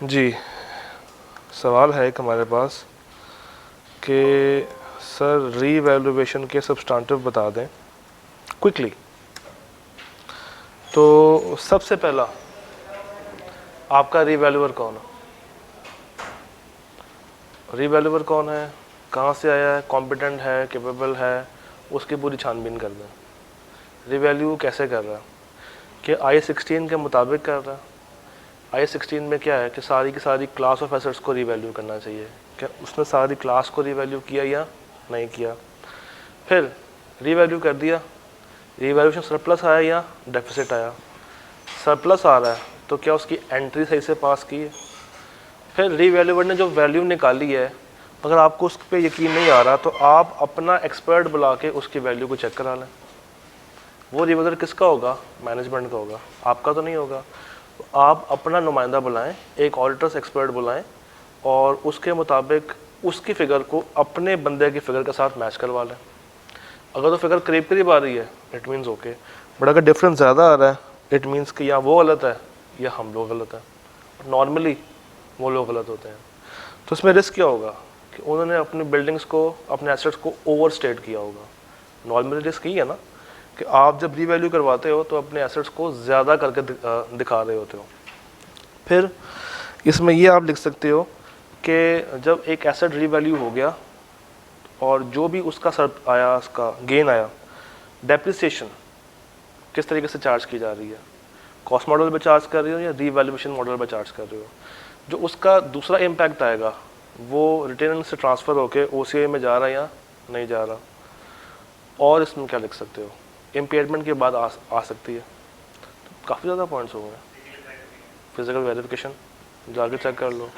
जी, सवाल है एक हमारे पास कि सर रीवैल्यूएशन के सब्सटेंटिव बता दें क्विकली। तो सबसे पहला आपका रीवैल्यूअर कौन है? रीवैल्यूअर कौन है, कहाँ से आया है, कॉम्पिटेंट है, कैपेबल है, उसकी पूरी छानबीन कर दें। रीवैल्यू कैसे कर रहा है कि I-16 के मुताबिक कर रहा है। I-16 में क्या है कि सारी की सारी क्लास ऑफ एसेट्स को रीवैल्यू करना चाहिए। क्या उसने सारी क्लास को रीवैल्यू किया या नहीं किया? फिर रीवैल्यू कर दिया, रीवैल्यूएशन सरप्लस आया या डेफिसिट आया? सरप्लस आ रहा है तो क्या उसकी एंट्री सही से पास की है? फिर रीवैल्यूअर ने जो वैल्यू निकाली है, अगर आपको उस पर यकीन नहीं आ रहा तो आप अपना एक्सपर्ट बुला के उसकी वैल्यू को चेक करा लें। वो रीवैल्यूअर किसका होगा? मैनेजमेंट का होगा, आपका तो नहीं होगा। तो आप अपना नुमाइंदा बुलाएं, एक ऑडिटर्स एक्सपर्ट बुलाएं और उसके मुताबिक उसकी फ़िगर को अपने बंदे की फ़िगर के साथ मैच करवा लें। अगर तो फिगर करीब करीब आ रही है इट मीन्स ओके, बट अगर डिफरेंस ज़्यादा आ रहा है इट मीन्स कि या वो गलत है या हम लोग गलत हैं। नॉर्मली वो लोग गलत होते हैं। तो इसमें रिस्क क्या होगा कि उन्होंने अपनी बिल्डिंग्स को, अपने एसेट्स को ओवर स्टेट किया होगा। नॉर्मली रिस्क ही है ना कि आप जब रीवैल्यू करवाते हो तो अपने एसेट्स को ज़्यादा करके दिखा रहे होते हो। फिर इसमें ये आप लिख सकते हो कि जब एक एसेट रीवैल्यू हो गया और जो भी उसका सर आया, उसका गेन आया, डेप्रिसिएशन किस तरीके से चार्ज की जा रही है? कॉस्ट मॉडल पे चार्ज कर रही हो या रीवैल्यूएशन मॉडल पे चार्ज कर रहे हो? जो उसका दूसरा इम्पैक्ट आएगा वो रिटेन से ट्रांसफ़र होके OCI में जा रहा है या नहीं जा रहा? और इसमें क्या लिख सकते हो? इम्पेयरमेंट के बाद आ सकती है। तो काफ़ी ज़्यादा पॉइंट्स हो गए। फिजिकल वेरिफिकेशन जाके चेक कर लो,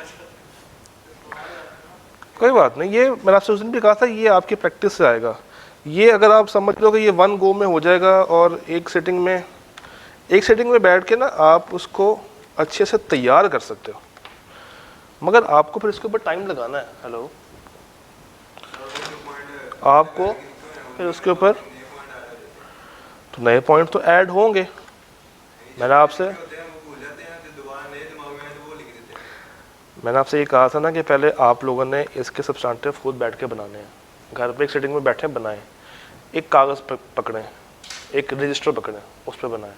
कोई बात नहीं। ये मैंने आपसे उस दिन भी कहा था, ये आपकी प्रैक्टिस से आएगा। ये अगर आप समझ लो कि ये वन गो में हो जाएगा और एक सेटिंग में बैठ के ना आप उसको अच्छे से तैयार कर सकते हो, मगर आपको फिर इसके ऊपर टाइम लगाना है। हेलो, आपको फिर उसके ऊपर तो नए पॉइंट तो ऐड होंगे। मैंने आपसे ये कहा था ना कि पहले आप लोगों ने इसके सब्सटेंटिव खुद बैठ के बनाने हैं। घर पे एक सेटिंग में बैठे बनाएं, एक कागज़ पकड़ें, एक रजिस्टर पकड़ें, उस पर बनाएं,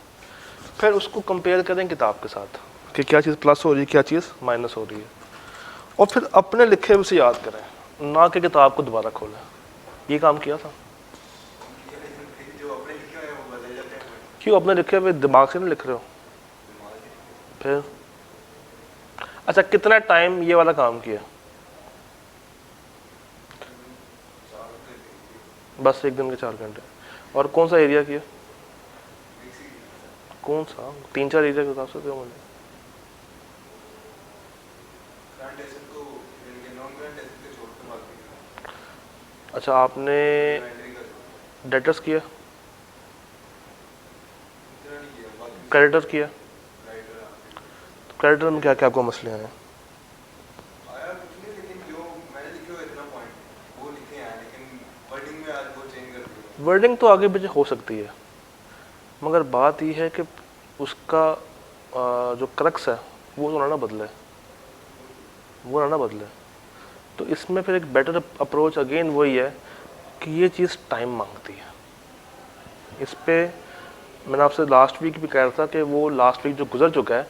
फिर उसको कंपेयर करें किताब के साथ कि क्या चीज़ प्लस हो रही है, क्या चीज़ माइनस हो रही है, और फिर अपने लिखे हुए से याद करें, ना कि किताब को दोबारा खोलें। ये काम किया था। क्यों अपने लिखे हुए दिमाग से नहीं लिख रहे हो? फिर अच्छा, कितना टाइम ये वाला काम किया? बस एक दिन के 4 घंटे। और कौन सा एरिया किया? कौन सा? 3-4 एरिया के हिसाब से क्यों मुझे? अच्छा, आपने डेटर्स किया, क्रेडिटर किया? क्रेडिटर में क्या क्या आपको मसले हैं? वर्डिंग तो आगे पीछे हो सकती है, मगर बात यह है कि उसका जो क्रक्स है वो तो ना बदले, तो इसमें फिर एक बेटर अप्रोच अगेन वही है कि ये चीज़ टाइम मांगती है। इस पर मैंने आपसे लास्ट वीक भी कह रहा था कि वो लास्ट वीक जो गुजर चुका है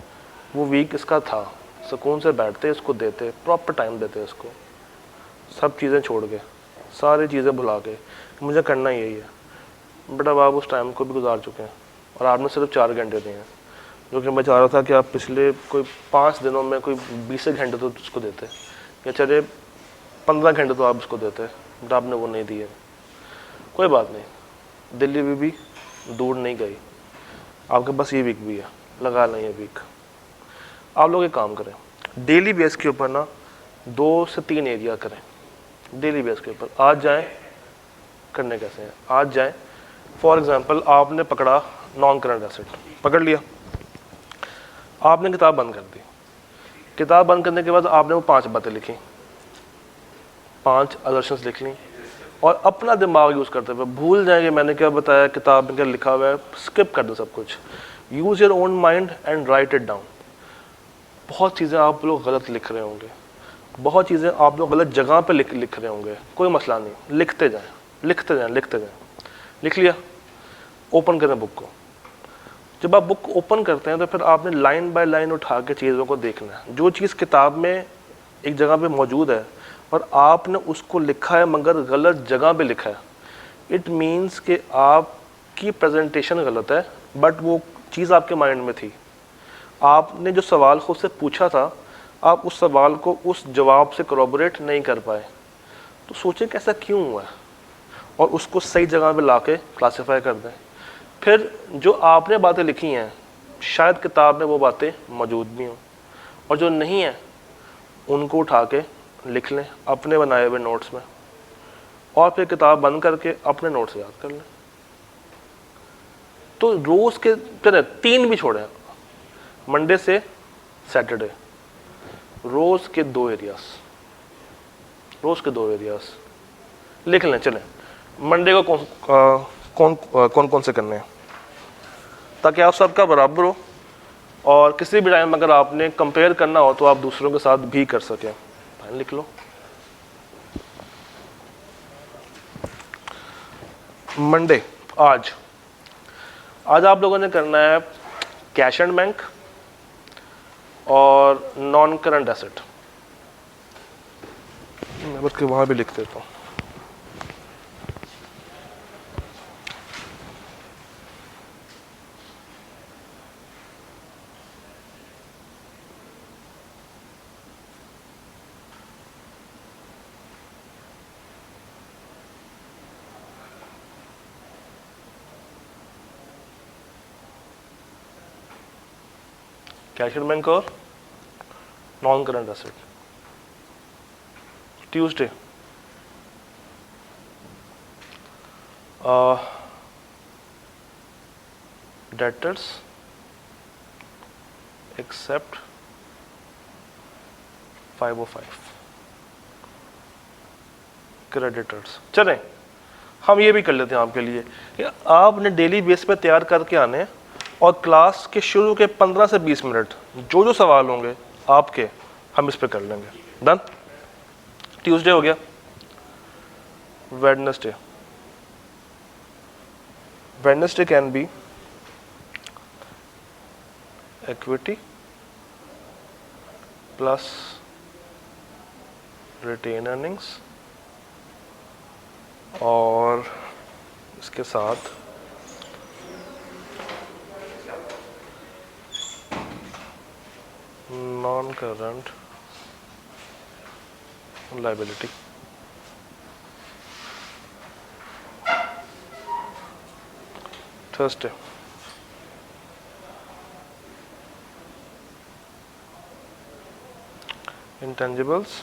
वो वीक इसका था। सुकून से बैठते, इसको देते, प्रॉपर टाइम देते इसको, सब चीज़ें छोड़ के, सारी चीज़ें भुला के, मुझे करना यही है। बट अब आप उस टाइम को भी गुजार चुके हैं और आपने सिर्फ 4 घंटे दिए हैं, जो कि मैं चाह रहा था कि आप पिछले कोई 5 दिनों में कोई 20 घंटे तो उसको देते, या चले 15 घंटे तो आप उसको देते, बट आपने वो नहीं दिए। कोई बात नहीं, दिल्ली भी दूर नहीं गई, आपके पास ये वीक भी है, लगा लें ये वीक। आप लोग एक काम करें, डेली बेस के ऊपर ना 2 से 3 एरिया करें डेली बेस के ऊपर। आज जाएं, करने कैसे हैं, आज जाएं। फॉर एग्जांपल आपने पकड़ा नॉन करंट एसेट, पकड़ लिया, आपने किताब बंद कर दी। किताब बंद करने के बाद आपने वो 5 बातें लिखी, 5 असर्शंस लिख ली, और अपना दिमाग यूज़ करते हुए भूल जाएंगे मैंने क्या बताया, किताब में क्या लिखा हुआ है, स्किप कर दो सब कुछ। Use your own mind and right it down. बहुत चीज़ें आप लोग गलत लिख रहे होंगे, बहुत चीज़ें आप लोग गलत जगह पे लिख रहे होंगे, कोई मसला नहीं, लिखते जाएं लिखते जाएं लिखते जाएं। लिख लिया, ओपन करें बुक को। जब आप बुक ओपन करते हैं तो फिर आपने लाइन बाय लाइन उठा के चीज़ों को देखना है। जो चीज़ किताब में एक जगह पे मौजूद है और आपने उसको लिखा है मगर गलत जगह पे लिखा है, इट मीन्स कि आपकी प्रेजेंटेशन गलत है, बट वो चीज़ आपके माइंड में थी। आपने जो सवाल खुद से पूछा था, आप उस सवाल को उस जवाब से कोरॉबोरेट नहीं कर पाए। तो सोचें कि ऐसा क्यों हुआ है और उसको सही जगह पे ला के क्लासीफाई कर दें। फिर जो आपने बातें लिखी हैं शायद किताब में वो बातें मौजूद भी हों, और जो नहीं है उनको उठा के लिख लें अपने बनाए हुए नोट्स में, और फिर किताब बंद करके अपने नोट्स याद कर लें। तो रोज़ के चले 3 भी छोड़ें, मंडे से सैटरडे, रोज़ के 2 एरियाज, रोज़ के 2 एरियाज लिख लें। चलें मंडे को कौन कौन से करने हैं, ताकि आप सबका बराबर हो, और किसी भी टाइम अगर आपने कंपेयर करना हो तो आप दूसरों के साथ भी कर सकें। लिख लो। मंडे, आज आप लोगों ने करना है कैश एंड बैंक और नॉन करंट एसेट। मैं बस के वहां भी लिख देता हूँ। कैश एंड बैंक और non current asset. Tuesday, debtors except 505, creditors. चलें हम ये भी कर लेते हैं आपके लिए कि आपने डेली बेस पे तैयार करके आने, और क्लास के शुरू के 15 से 20 मिनट जो जो सवाल होंगे आपके, हम इस पे कर लेंगे। डन। ट्यूसडे हो गया। Wednesday, Wednesday can be equity plus retain earnings, और इसके साथ non current liability. Thursday, intangibles.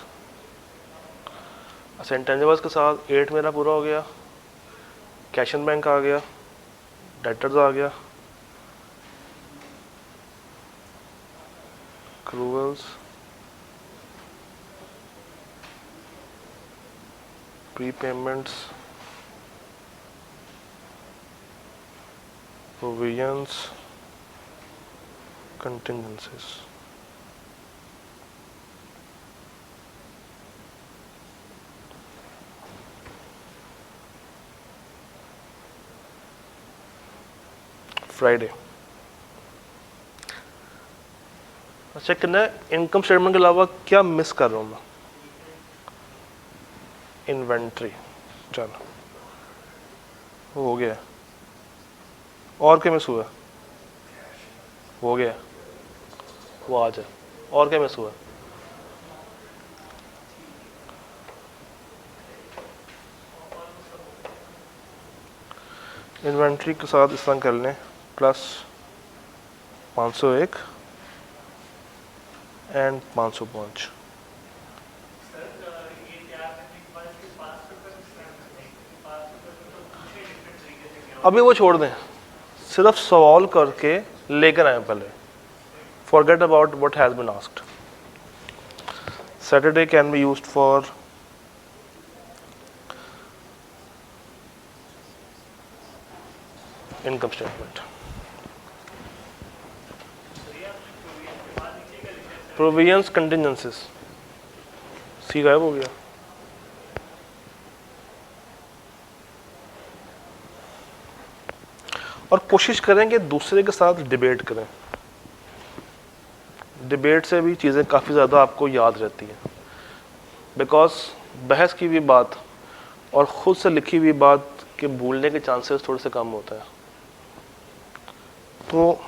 अच्छा, इंटेंजिबल्स के साथ 8 मेरा पूरा हो गया, कैश एंड बैंक आ गया, डेटर्स आ गया, accruals, prepayments, provisions, contingencies। Friday, अच्छा कितना इनकम स्टेटमेंट के अलावा क्या मिस कर रहा हूँ मैं? इन्वेंट्री। चलो हो गया। और क्या मिस हुआ? हो गया, वो आ जाए। और क्या मिस हुआ? इन्वेंट्री के साथ इस तरह कर लें, प्लस 501 एंड 505। अभी वो छोड़ दें, सिर्फ सवाल करके लेकर आए पहले। Forget about what has been asked. Saturday can be used for income statement. Provisions contingencies, C गायब हो गया। और कोशिश करें कि दूसरे के साथ डिबेट करें। डिबेट से भी चीज़ें काफ़ी ज़्यादा आपको याद रहती हैं, बिकॉज बहस की हुई बात और ख़ुद से लिखी हुई बात के भूलने के चांसेस थोड़े से कम होता है। तो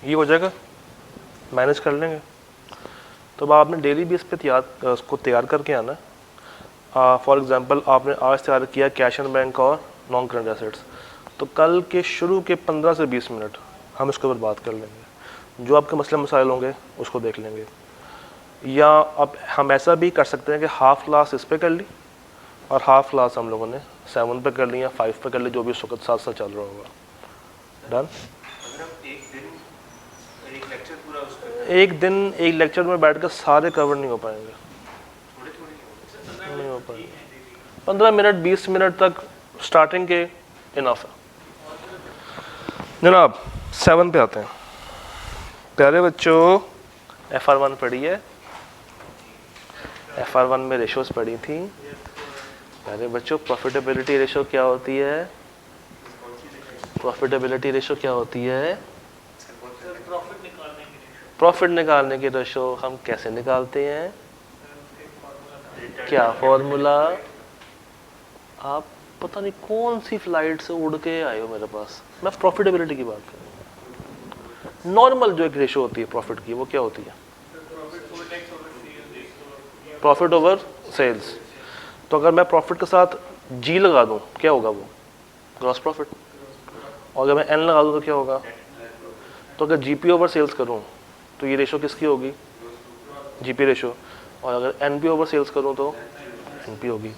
ये हो जाएगा, मैनेज कर लेंगे। तो अब आपने डेली बेस पे उसको तैयार करके आना। फॉर एग्जांपल आपने आज तैयार किया कैश एंड बैंक और नॉन करंट एसेट्स, तो कल के शुरू के 15 से 20 मिनट हम इसके ऊपर बात कर लेंगे। जो आपके मसले मसाइल होंगे उसको देख लेंगे। या अब हम ऐसा भी कर सकते हैं कि हाफ क्लास इस पर कर ली और हाफ क्लास हम लोगों ने 7 पे कर ली या 5 पे कर ली, जो भी उस वक्त साथ साथ चल रहा होगा। डन। एक दिन एक लेक्चर में बैठकर सारे कवर नहीं हो पाएंगे, नहीं हो पाएंगे। 15 मिनट 20 मिनट तक स्टार्टिंग के इनफ है। जनाब 7 पे आते हैं। प्यारे बच्चों, FR1 पढ़ी है, FR1 में रेशोज पढ़ी थी। प्यारे बच्चों, प्रॉफिटेबिलिटी रेशो क्या होती है? प्रॉफिटेबिलिटी रेशो क्या होती है? प्रॉफिट निकालने की रेशो हम कैसे निकालते हैं? क्या फॉर्मूला? आप पता नहीं कौन सी फ्लाइट से उड़ के आए हो मेरे पास। मैं प्रॉफिटेबिलिटी की बात कर रहा हूँ। नॉर्मल जो एक रेशो होती है प्रॉफिट की, वो क्या होती है? Profit over sales. तो अगर मैं प्रॉफिट के साथ जी लगा दूं, क्या होगा? वो ग्रॉस प्रॉफिट। और अगर मैं एन लगा दूं तो क्या होगा? तो अगर जीपी ओवर सेल्स करूं तो ये रेशो किसकी होगी? GP ratio. और अगर एनपी ओवर सेल्स करूं तो एनपी होगी।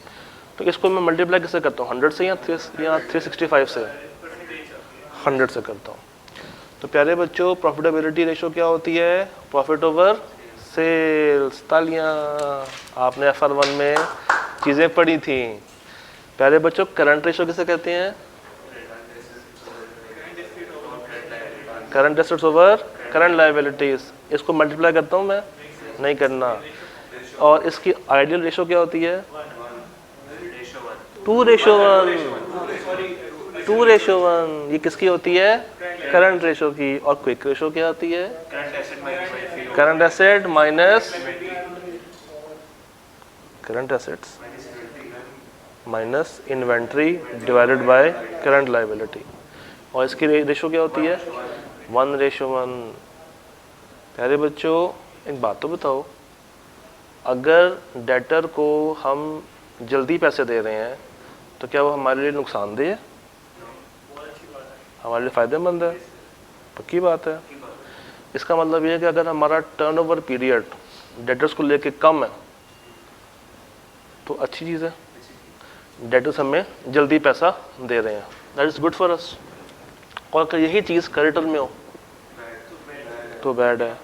तो इसको मैं मल्टीप्लाई किससे करता हूँ? 100 से या 365 से? 100 से करता हूँ। तो प्यारे बच्चों, प्रॉफिटेबिलिटी रेशो क्या होती है? Profit over sales. तालियां, आपने FR1 में चीज़ें पढ़ी थी। प्यारे बच्चों, करंट रेशो किसे कहते हैं? Current assets over current liabilities. इसको मल्टीप्लाई करता हूँ मैं? नहीं करना। और इसकी आइडियल रेशो क्या होती है? 2:1। 2:1 ये किसकी होती है? करंट रेशो की। और क्विक रेशो क्या होती है? Current asset minus current assets minus inventory divided by current liability. और इसकी रेशो क्या होती है? 1:1। प्यारे बच्चों, एक बात तो बताओ, अगर डेटर को हम जल्दी पैसे दे रहे हैं तो क्या वो हमारे लिए नुकसानदेह है? हमारे लिए फ़ायदेमंद है? पक्की बात है। इसका मतलब ये है कि अगर हमारा टर्नओवर पीरियड डेटर्स को लेके कम है तो अच्छी चीज़ है, डेटर्स हमें जल्दी पैसा दे रहे हैं, that is good for us. और अगर यही चीज़ क्रेडिटर में हो तो बैड है।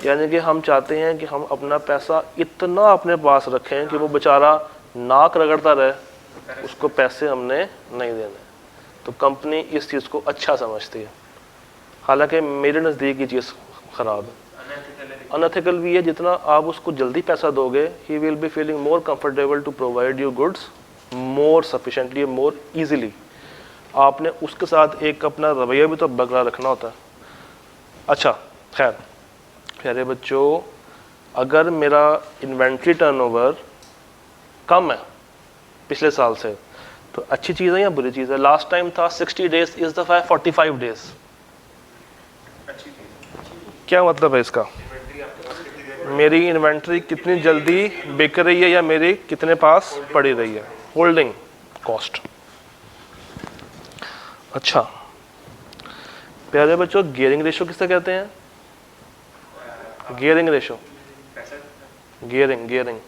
यानी कि हम चाहते हैं कि हम अपना पैसा इतना अपने पास रखें कि वो बेचारा नाक रगड़ता रहे, उसको पैसे हमने नहीं देने। तो कंपनी इस चीज़ को अच्छा समझती है, हालांकि मेरे नज़दीक ये चीज़ ख़राब है, अनएथिकल भी है। जितना आप उसको जल्दी पैसा दोगे, he will be feeling more comfortable to provide you goods more sufficiently, more easily. आपने उसके साथ एक अपना रवैया भी तो बरकरार रखना होता है। अच्छा खैर, प्यारे बच्चों, अगर मेरा इन्वेंट्री टर्नओवर कम है पिछले साल से, तो अच्छी चीज़ है या बुरी चीज़ है? लास्ट टाइम था 60 डेज, इस दफ़ा है 45 डेज। क्या मतलब है इसका? मेरी इन्वेंट्री कितनी जल्दी बिक रही है या मेरी कितने पास पड़ी रही है, होल्डिंग कॉस्ट। अच्छा प्यारे बच्चों, गियरिंग रेशो किसे कहते हैं? Gearing ratio, gearing gearing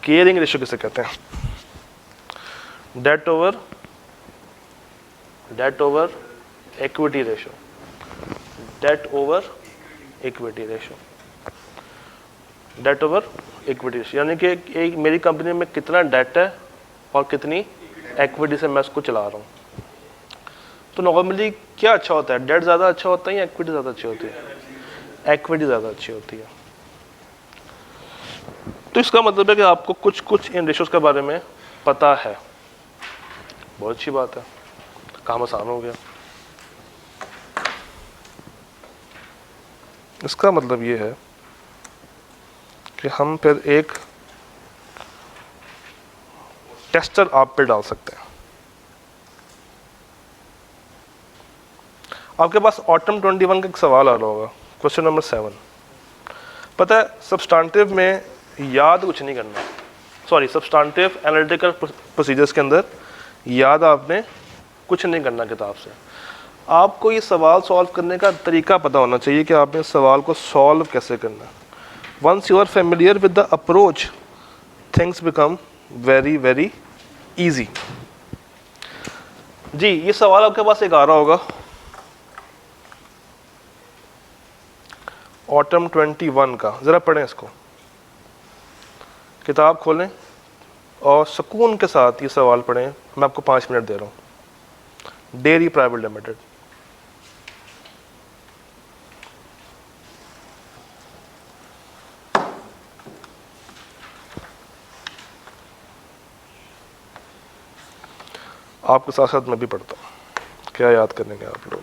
gearing ratio किसे कहते हैं? Debt over equity ratio, debt over equity ratio, debt over equity ratio, यानी कि एक मेरी कंपनी में कितना डेट है और कितनी इक्विटी से मैं उसको चला रहा हूँ। तो नॉर्मली क्या अच्छा होता है, डेट ज़्यादा अच्छा होता है या इक्विटी ज़्यादा अच्छी होती है? इक्विटी ज़्यादा अच्छी होती है। तो इसका मतलब है कि आपको कुछ कुछ इन रेशोज़ के बारे में पता है, बहुत अच्छी बात है, काम आसान हो गया। इसका मतलब ये है कि हम फिर एक टेस्टर आप पे डाल सकते हैं। आपके पास ऑटम 21 का एक सवाल आ रहा होगा, क्वेश्चन नंबर 7। पता है सब्सटेंटिव में याद कुछ नहीं करना, सॉरी सब्सटेंटिव एनालिटिकल प्रोसीजर्स के अंदर याद आपने कुछ नहीं करना किताब से। आपको ये सवाल सॉल्व करने का तरीका पता होना चाहिए कि आपने सवाल को सॉल्व कैसे करना है। Once you are familiar with the approach, things become very very easy. जी ये सवाल आपके पास एक आ रहा होगा, ऑटम 21 का, ज़रा पढ़ें इसको, किताब खोलें और सुकून के साथ ये सवाल पढ़ें। मैं आपको 5 मिनट दे रहा हूँ। डेयरी प्राइवेट लिमिटेड, आपके साथ साथ मैं भी पढ़ता हूँ, क्या याद करेंगे आप लोग।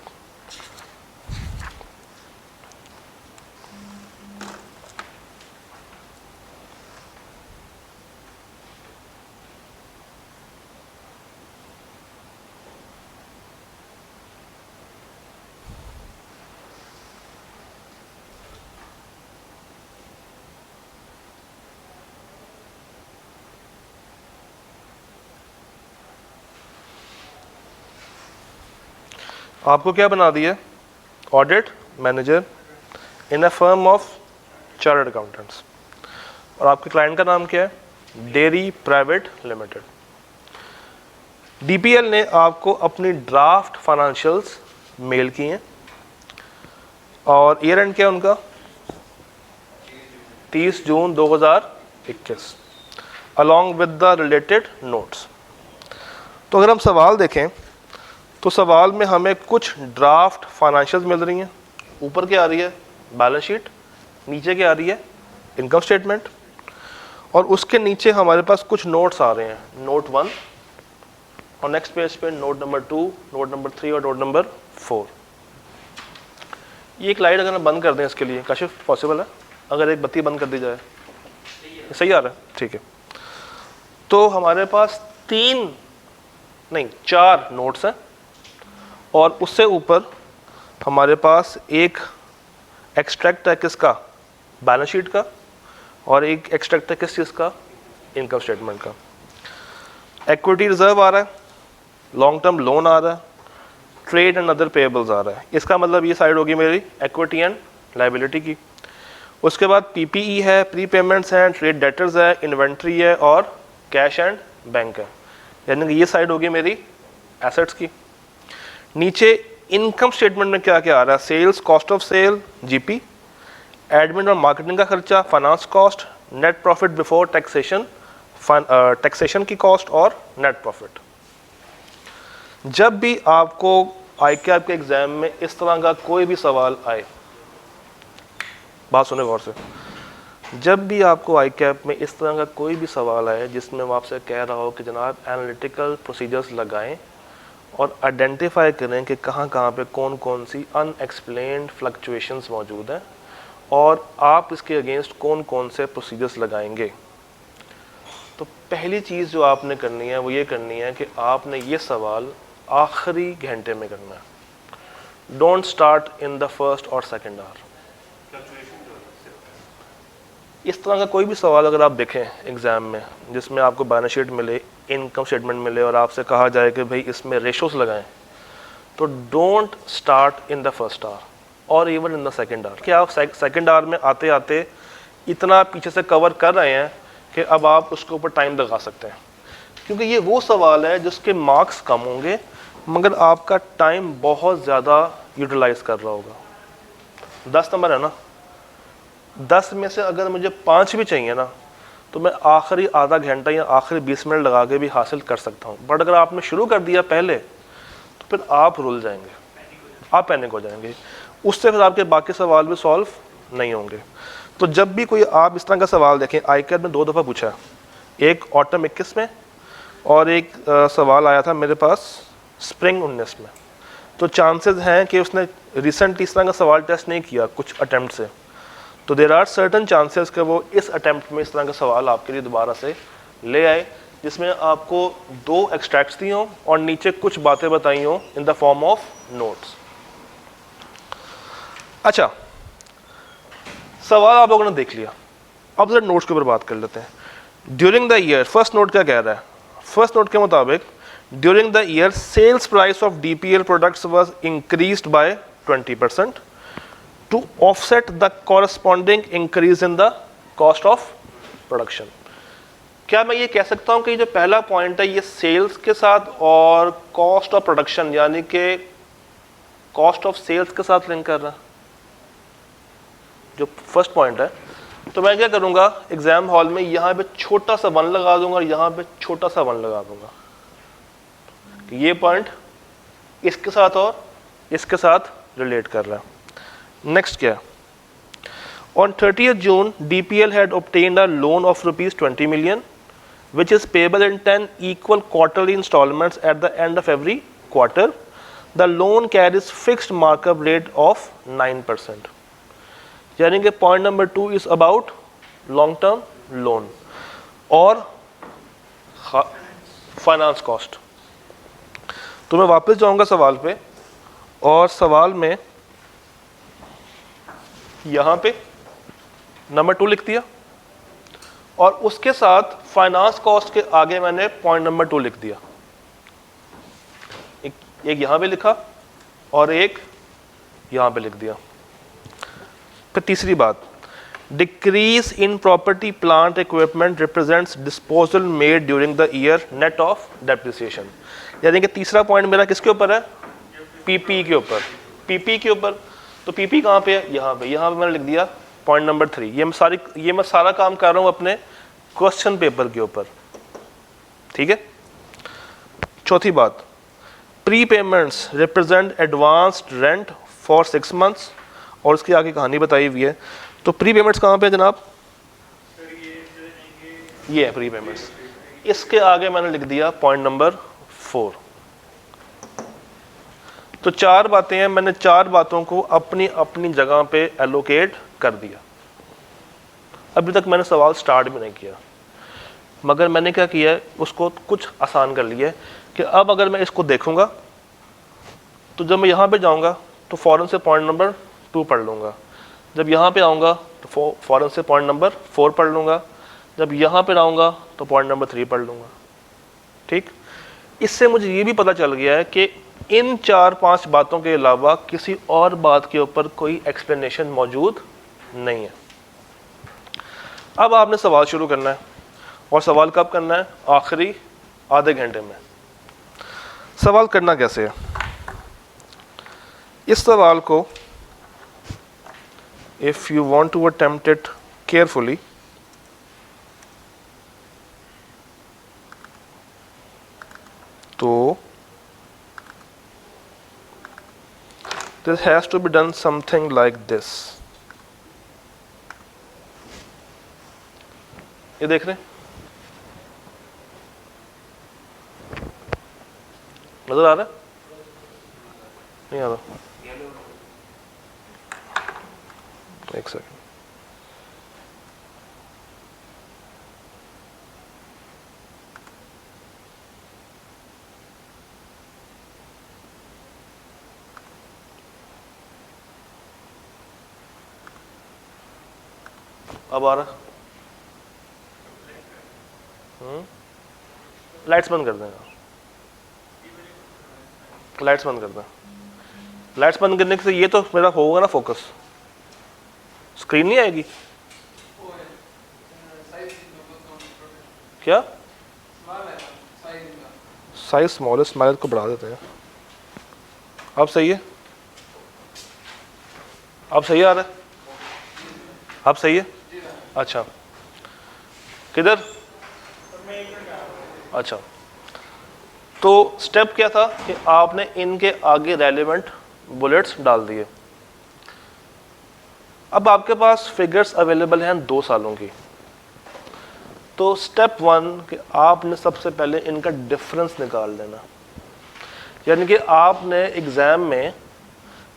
आपको क्या बना दिया? Audit manager in a firm of chartered accountants, और आपके क्लाइंट का नाम क्या है? Dairy private limited. डीपीएल ने आपको अपनी ड्राफ्ट फाइनेंशियल्स मेल किए हैं और ईयर एंड क्या है उनका? 30 जून 2021 along with the related notes. तो अगर हम सवाल देखें तो सवाल में हमें कुछ ड्राफ्ट फाइनेंशियल्स मिल रही हैं। ऊपर क्या आ रही है? Balance sheet. नीचे क्या आ रही है? Income statement. और उसके नीचे हमारे पास कुछ नोट्स आ रहे हैं, नोट 1 और नेक्स्ट पेज पे नोट नंबर 2, नोट नंबर 3 और नोट नंबर 4। ये एक लाइट अगर हम बंद कर दें इसके लिए, काशिफ पॉसिबल है? अगर एक बत्ती बंद कर दी जाए, सही आ रहा है? ठीक है। तो हमारे पास 4 नोट्स हैं और उससे ऊपर हमारे पास एक एक्सट्रैक्ट है किसका? बैलेंस शीट का, और एक एक्सट्रैक्ट है किस चीज़ का? इनकम स्टेटमेंट का। इक्विटी रिजर्व आ रहा है, लॉन्ग टर्म लोन आ रहा है, ट्रेड एंड अदर पेएबल्स आ रहा है। इसका मतलब ये साइड होगी मेरी इक्विटी एंड लायबिलिटी की। उसके बाद पीपीई है, प्री पेमेंट्स हैं, ट्रेड डेटर्स है, इन्वेंट्री है और कैश एंड बैंक है, यानी कि ये साइड होगी मेरी एसेट्स की। नीचे इनकम स्टेटमेंट में क्या क्या आ रहा है? Sales, cost of sale, GP, admin और मार्केटिंग का खर्चा, finance cost, net profit before taxation, taxation की कॉस्ट और नेट प्रॉफिट। जब भी आपको आईकैप के एग्जाम में इस तरह का कोई भी सवाल आए, बात सुने गौर से, जब भी आपको आईकैप में इस तरह का कोई भी सवाल आए जिसमें वो आपसे कह रहा हो कि जनाब एनालिटिकल प्रोसीजर्स लगाएं और आइडेंटिफाई करें कि कहाँ कहाँ पे कौन कौन सी अनएक्सप्लेन्ड फ्लक्चुएशंस मौजूद हैं और आप इसके अगेंस्ट कौन कौन से प्रोसीजर्स लगाएंगे। तो पहली चीज़ जो आपने करनी है वो ये करनी है कि आपने ये सवाल आखिरी घंटे में करना है। Don't start in the first और सेकेंड आवर। इस तरह का कोई भी सवाल अगर आप देखें एग्ज़ाम में जिसमें आपको बैलेंस शीट मिले, इनकम स्टेटमेंट मिले और आपसे कहा जाए कि भाई इसमें रेशोस लगाएं, तो don't start in the first hour और even in the second hour. क्या आप सेकेंड आवर में आते आते इतना पीछे से कवर कर रहे हैं कि अब आप उसके ऊपर टाइम लगा सकते हैं, क्योंकि ये वो सवाल है जिसके मार्क्स कम होंगे मगर आपका टाइम बहुत ज़्यादा यूटिलाइज कर रहा होगा। 10 नंबर है ना, 10 में से अगर मुझे 5 भी चाहिए ना तो मैं आखिरी आधा घंटा या आखिरी 20 मिनट लगा के भी हासिल कर सकता हूँ। बट अगर आपने शुरू कर दिया पहले तो फिर आप रुल जाएंगे, आप पैनिक हो जाएंगे, उससे फिर आपके बाकी सवाल भी सॉल्व नहीं होंगे। तो जब भी कोई आप इस तरह का सवाल देखें, आईकैट में 2 दफ़ा पूछा, एक ऑटम 21 में और एक सवाल आया था मेरे पास स्प्रिंग 19 में। तो चांसेस हैं कि उसने रिसेंटली इस तरह का सवाल टेस्ट नहीं किया कुछ अटैम्प्ट से, तो देर आर सर्टन चांसेस कि वो इस अटैम्प्ट में इस तरह का सवाल आपके लिए दोबारा से ले आए जिसमें आपको 2 एक्सट्रैक्ट्स दी हों और नीचे कुछ बातें बताई हों इन द फॉर्म ऑफ नोट्स। अच्छा, सवाल आप लोगों ने देख लिया, अब जरा नोट्स के ऊपर बात कर लेते हैं। During the year, first note क्या कह रहा है? फर्स्ट नोट के मुताबिक during the year sales price of DPL products was increased by 20% to offset the corresponding increase in the cost of production। क्या मैं ये कह सकता हूँ कि ये जो पहला पॉइंट है ये सेल्स के साथ और कॉस्ट ऑफ प्रोडक्शन यानी कि कॉस्ट ऑफ सेल्स के साथ लिंक कर रहा है, जो फर्स्ट पॉइंट है? तो मैं क्या करूँगा, एग्जाम हॉल में यहाँ पे छोटा सा 1 लगा दूंगा और यहाँ पे छोटा सा 1 लगा दूंगा कि ये पॉइंट इसके साथ और इसके साथ रिलेट कर रहा है। नेक्स्ट क्या, on 30th June DPL had obtained a loan of ₹20 million which is payable in 10 equal quarterly installments at the end of every quarter. The loan carries fixed markup rate of 9%। यानी कि point number 2 is about long term loan और finance cost. तो मैं वापस जाऊंगा सवाल पे और सवाल में यहाँ पे नंबर 2 लिख दिया और उसके साथ फाइनेंस कॉस्ट के आगे मैंने पॉइंट नंबर 2 लिख दिया। एक यहाँ पे लिखा और एक यहाँ पे लिख दिया। फिर तीसरी बात, decrease in property plant equipment represents disposal made during the year net of depreciation. यानी कि तीसरा पॉइंट मेरा किसके ऊपर है? पीपी के ऊपर। पीपी के ऊपर, तो पीपी कहाँ पे है? यहाँ पे मैंने लिख दिया पॉइंट नंबर 3। ये मैं सारा काम कर रहा हूँ अपने क्वेश्चन पेपर के ऊपर, ठीक है। चौथी बात, pre payments represent advanced rent for 6 months और उसकी आगे कहानी बताई हुई है। तो प्री पेमेंट्स कहाँ पे है जनाब? ये है प्री पेमेंट्स। इसके आगे मैंने लिख दिया पॉइंट नंबर 4। तो 4 बातें हैं, मैंने 4 बातों को अपनी अपनी जगह पे एलोकेट कर दिया। अभी तक मैंने सवाल स्टार्ट भी नहीं किया, मगर मैंने क्या किया है, उसको कुछ आसान कर लिया है कि अब अगर मैं इसको देखूंगा तो जब मैं यहाँ पे जाऊँगा तो फ़ौरन से पॉइंट नंबर 2 पढ़ लूँगा, जब यहाँ पे आऊँगा तो फ़ौरन से पॉइंट नंबर 4 पढ़ लूँगा, जब यहाँ पे आऊँगा तो पॉइंट नंबर 3 पढ़ लूँगा, ठीक। इससे मुझे ये भी पता चल गया है कि इन 4-5 बातों के अलावा किसी और बात के ऊपर कोई एक्सप्लेनेशन मौजूद नहीं है। अब आपने सवाल शुरू करना है और सवाल कब करना है? आखिरी आधे घंटे में। सवाल करना कैसे है? इस सवाल को if you want to attempt it carefully, तो this has to be done something like this। ये देख रहे हैं, नजर आ रहा है? नहीं आ रहा? एक सेकंड। अब आ रहा, लाइट्स बंद कर देंगे, लाइट्स बंद कर दें। लाइट्स बंद करने से ये तो मेरा होगा ना फोकस, स्क्रीन नहीं आएगी क्या? साइज स्मॉल है, स्माइल को बढ़ा देते हैं। अब सही है, अब सही आ रहा है, अब सही है। अच्छा किधर? अच्छा, तो स्टेप क्या था कि आपने इनके आगे रेलेवेंट बुलेट्स डाल दिए। अब आपके पास फिगर्स अवेलेबल हैं 2 सालों की। तो स्टेप 1 कि आपने सबसे पहले इनका डिफरेंस निकाल देना, यानी कि आपने एग्जाम में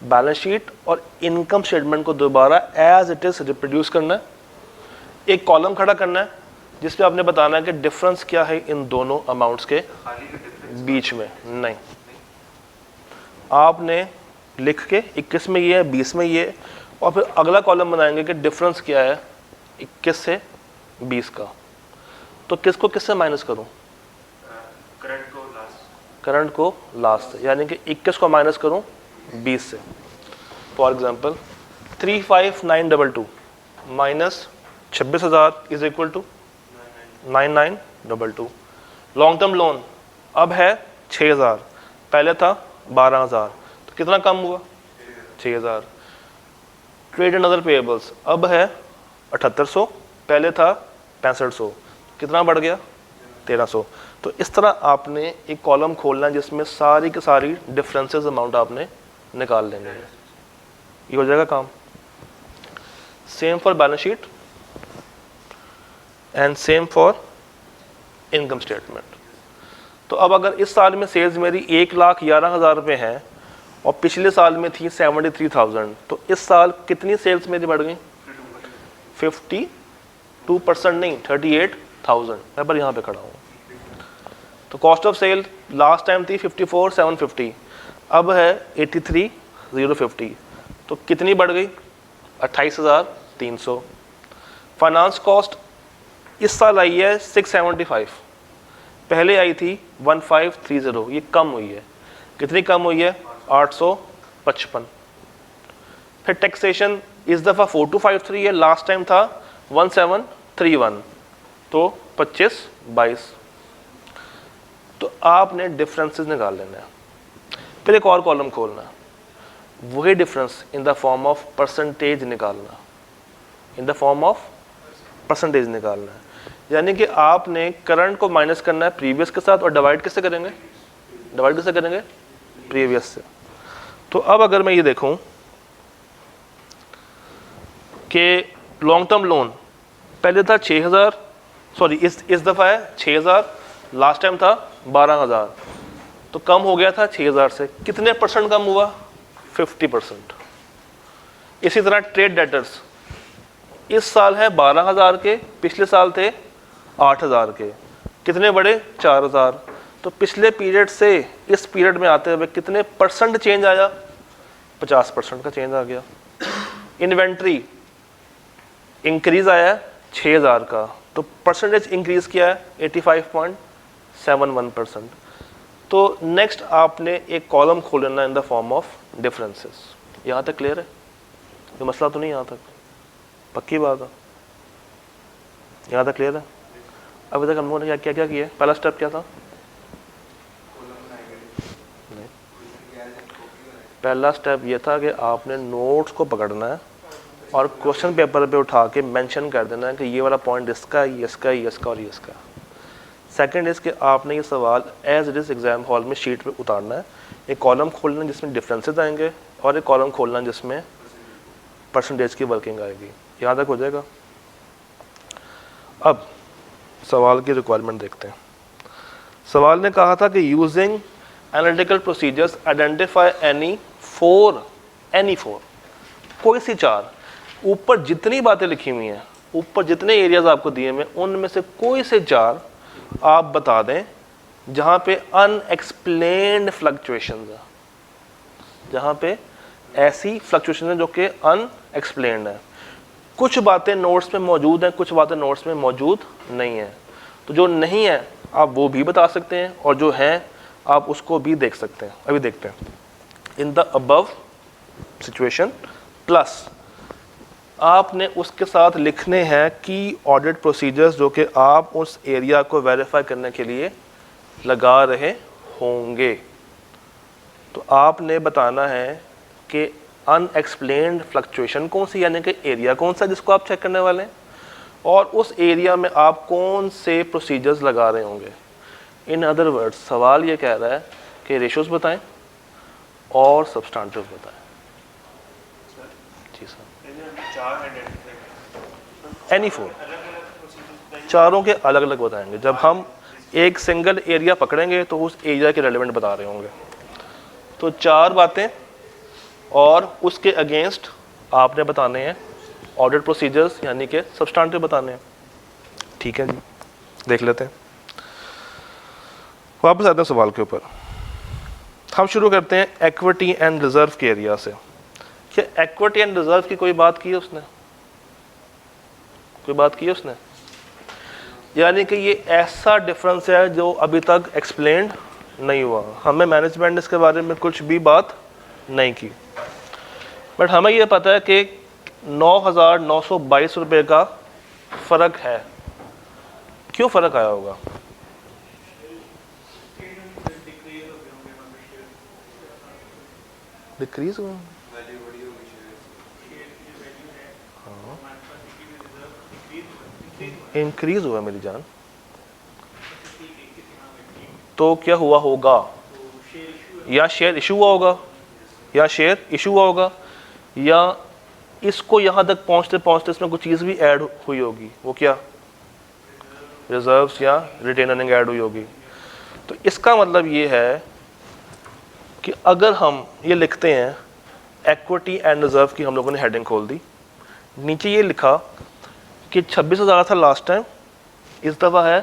बैलेंस शीट और इनकम स्टेटमेंट को दोबारा एज इट इज रिप्रोड्यूस करना है, एक कॉलम खड़ा करना है जिसपे आपने बताना है कि डिफरेंस क्या है इन दोनों अमाउंट्स के बीच में। नहीं, आपने लिख के 21 में ये है, 20 में ये है, और फिर अगला कॉलम बनाएंगे कि डिफरेंस क्या है 21 से 20 का। तो किसको किससे माइनस करूं? करंट को लास्ट से, यानी कि 21 को माइनस करूं 20 से। For example 35922 minus 26,000 is equal to 9922। Long term loan अब है 6,000, पहले था 12,000, तो कितना कम हुआ? 6,000। ट्रेड एंड अदर पेएबल्स अब है 7,800, पहले था 6,500, कितना बढ़ गया? 1,300। तो इस तरह आपने एक कॉलम खोलना है जिसमें सारी की सारी डिफरेंसेस अमाउंट आपने निकाल लेंगे, ये हो जाएगा काम। Same for balance sheet and same for income statement. तो अब अगर इस साल में सेल्स मेरी 1,11,000 रुपये हैं और पिछले साल में थी 73,000, तो इस साल कितनी सेल्स मेरी बढ़ गई? 52% नहीं, 38,000। मैं पर यहाँ पे खड़ा हूँ। तो cost of sale last time थी 54,750, अब है 83,050, तो कितनी बढ़ गई? 28,300। फाइनेंस कॉस्ट इस साल आई है 675, पहले आई थी 1530, ये कम हुई है। कितनी कम हुई है? 855। फिर टैक्सेशन इस दफ़ा 4253 है, लास्ट टाइम था 1731, तो 25-22। तो आपने डिफरेंसेस निकाल लेना है। फिर एक और कॉलम खोलना है, वही difference in the form of percentage निकालना, in the form of percentage निकालना है। यानी कि आपने करंट को माइनस करना है प्रीवियस के साथ, और डिवाइड किससे करेंगे? डिवाइड किससे करेंगे? प्रीवियस से। तो अब अगर मैं ये देखूं कि लॉन्ग टर्म लोन पहले था 6,000, सॉरी इस दफ़ा है 6,000, लास्ट टाइम था 12,000, तो कम हो गया था 6,000 से। कितने परसेंट कम हुआ? 50%। इसी तरह ट्रेड डेटर्स इस साल है 12,000 के, पिछले साल थे 8,000 के, कितने बढ़े? 4,000। तो पिछले पीरियड से इस पीरियड में आते हुए कितने परसेंट चेंज आया? 50% का चेंज आ गया। इन्वेंट्री इंक्रीज आया 6,000 का, तो परसेंटेज इंक्रीज किया है 85.71%। तो नेक्स्ट आपने एक कॉलम खोलना इन द फॉर्म ऑफ डिफरेंसेस। यहाँ तक क्लियर है? ये मसला तो नहीं यहाँ तक? पक्की बात है, यहाँ तक क्लियर है? अभी तक हम लोगों ने क्या क्या किया? पहला स्टेप क्या था? नहीं, पहला स्टेप ये था कि आपने नोट्स को पकड़ना है और क्वेश्चन पेपर पे उठा के मेंशन कर देना है कि ये वाला पॉइंट इसका, ये इसका, ये इसका और ये इसका। सेकंड इज़ कि आपने ये सवाल as it is exam hall में शीट पे उतारना है। एक कॉलम खोलना जिसमें डिफरेंसेस आएंगे और एक कॉलम खोलना जिसमें परसेंटेज की वर्किंग आएगी। यहाँ तक हो जाएगा? अब सवाल की रिक्वायरमेंट देखते हैं। सवाल ने कहा था कि using analytical procedures identify any four, कोई सी 4, ऊपर जितनी बातें लिखी हुई हैं, ऊपर जितने एरियाज आपको दिए हुए, उनमें से कोई से 4 आप बता दें जहाँ पे अनएक्सप्लेन्ड फ्लक्चुएशंस है, जहाँ पे ऐसी फ्लक्चुएशन है जो कि अनएक्सप्लेन्ड है। कुछ बातें नोट्स में मौजूद हैं, कुछ बातें नोट्स में मौजूद नहीं हैं। तो जो नहीं है आप वो भी बता सकते हैं, और जो हैं आप उसको भी देख सकते हैं। अभी देखते हैं। In the above situation plus आपने उसके साथ लिखने हैं की ऑडिट प्रोसीजर्स जो कि आप उस एरिया को वेरीफाई करने के लिए लगा रहे होंगे। तो आपने बताना है कि अनएक्सप्लेन्ड फ्लक्चुएशन कौन सी, यानी कि एरिया कौन सा जिसको आप चेक करने वाले हैं, और उस एरिया में आप कौन से प्रोसीजर्स लगा रहे होंगे। इन अदर वर्ड्स सवाल ये कह रहा है कि रेशोज़ बताएं और सब्सटेंटिव बताएं। जी सर। एनी फोर, चारों के अलग अलग बताएंगे। जब हम एक सिंगल एरिया पकड़ेंगे तो उस एरिया के रेलेवेंट बता रहे होंगे। तो 4 बातें और उसके अगेंस्ट आपने बताने हैं ऑडिट प्रोसीजर्स, यानी कि सब्सटेंटिव बताने हैं। ठीक है जी, देख लेते हैं। वापस आते हैं सवाल के ऊपर। हम शुरू करते हैं इक्विटी एंड रिजर्व के एरिया से। क्या इक्विटी एंड रिजर्व की कोई बात की है उसने? कोई बात की है उसने? यानी कि ये ऐसा डिफरेंस है जो अभी तक एक्सप्लेन्ड नहीं हुआ। हमें मैनेजमेंट ने इसके बारे में कुछ भी बात नहीं की, बट हमें ये पता है कि 9,922 रुपये का फ़र्क है। क्यों फ़र्क आया होगा? डिक्रीज हुआ, इंक्रीज हुआ मेरी जान। तो क्या हुआ होगा? या शेयर इशू हुआ होगा, या शेयर इशू हुआ होगा, या इसको यहाँ तक पहुँचते पहुँचते इसमें कुछ चीज़ भी ऐड हुई होगी। वो क्या? रिजर्व्स या रिटेन अर्निंग ऐड हुई होगी। तो इसका मतलब ये है कि अगर हम ये लिखते हैं इक्विटी एंड रिजर्व की, हम लोगों ने हेडिंग खोल दी, नीचे ये लिखा कि 26,000 था लास्ट टाइम, इस दफ़ा है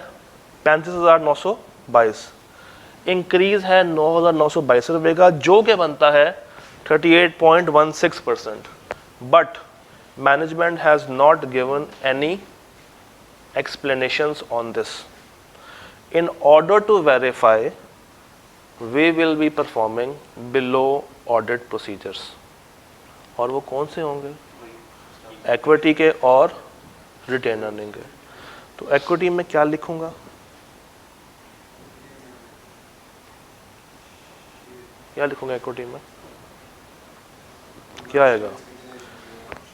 35,922, इंक्रीज है 9,922 रुपये का, जो कि बनता है 38.16%। But management has not given any explanations on this. In order to verify, we will be performing below audit procedures. और वो कौन से होंगे? इक्विटी के और रिटेन अर्निंग के। तो इक्विटी में क्या लिखूंगा? क्या लिखूंगा इक्विटी में? क्या आएगा?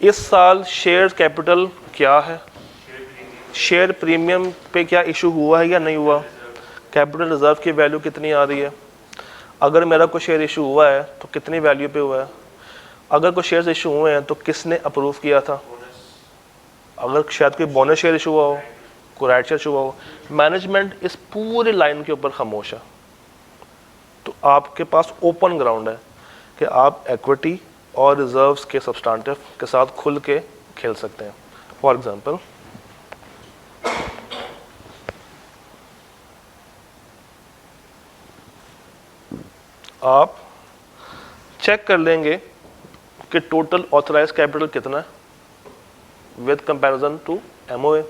इस साल शेयर कैपिटल क्या है, शेयर प्रीमियम पे क्या इशू हुआ है या नहीं हुआ, कैपिटल रिजर्व की वैल्यू कितनी आ रही है, अगर मेरा कोई शेयर इशू हुआ है तो कितनी वैल्यू पे हुआ है, अगर कोई शेयर्स इशू हुए हैं तो किसने अप्रूव किया था, अगर शायद कोई बोनस शेयर इशू हुआ हो, कोई राइट शेयर इशू हुआ हो। मैनेजमेंट इस पूरी लाइन के ऊपर खामोश है। तो आपके पास ओपन ग्राउंड है कि आप इक्विटी और रिजर्व्स के सब्सटेंटिव के साथ खुल के खेल सकते हैं। फॉर एग्जांपल, आप चेक कर लेंगे कि टोटल ऑथराइज कैपिटल कितना है विद कंपैरिजन टू एमओए।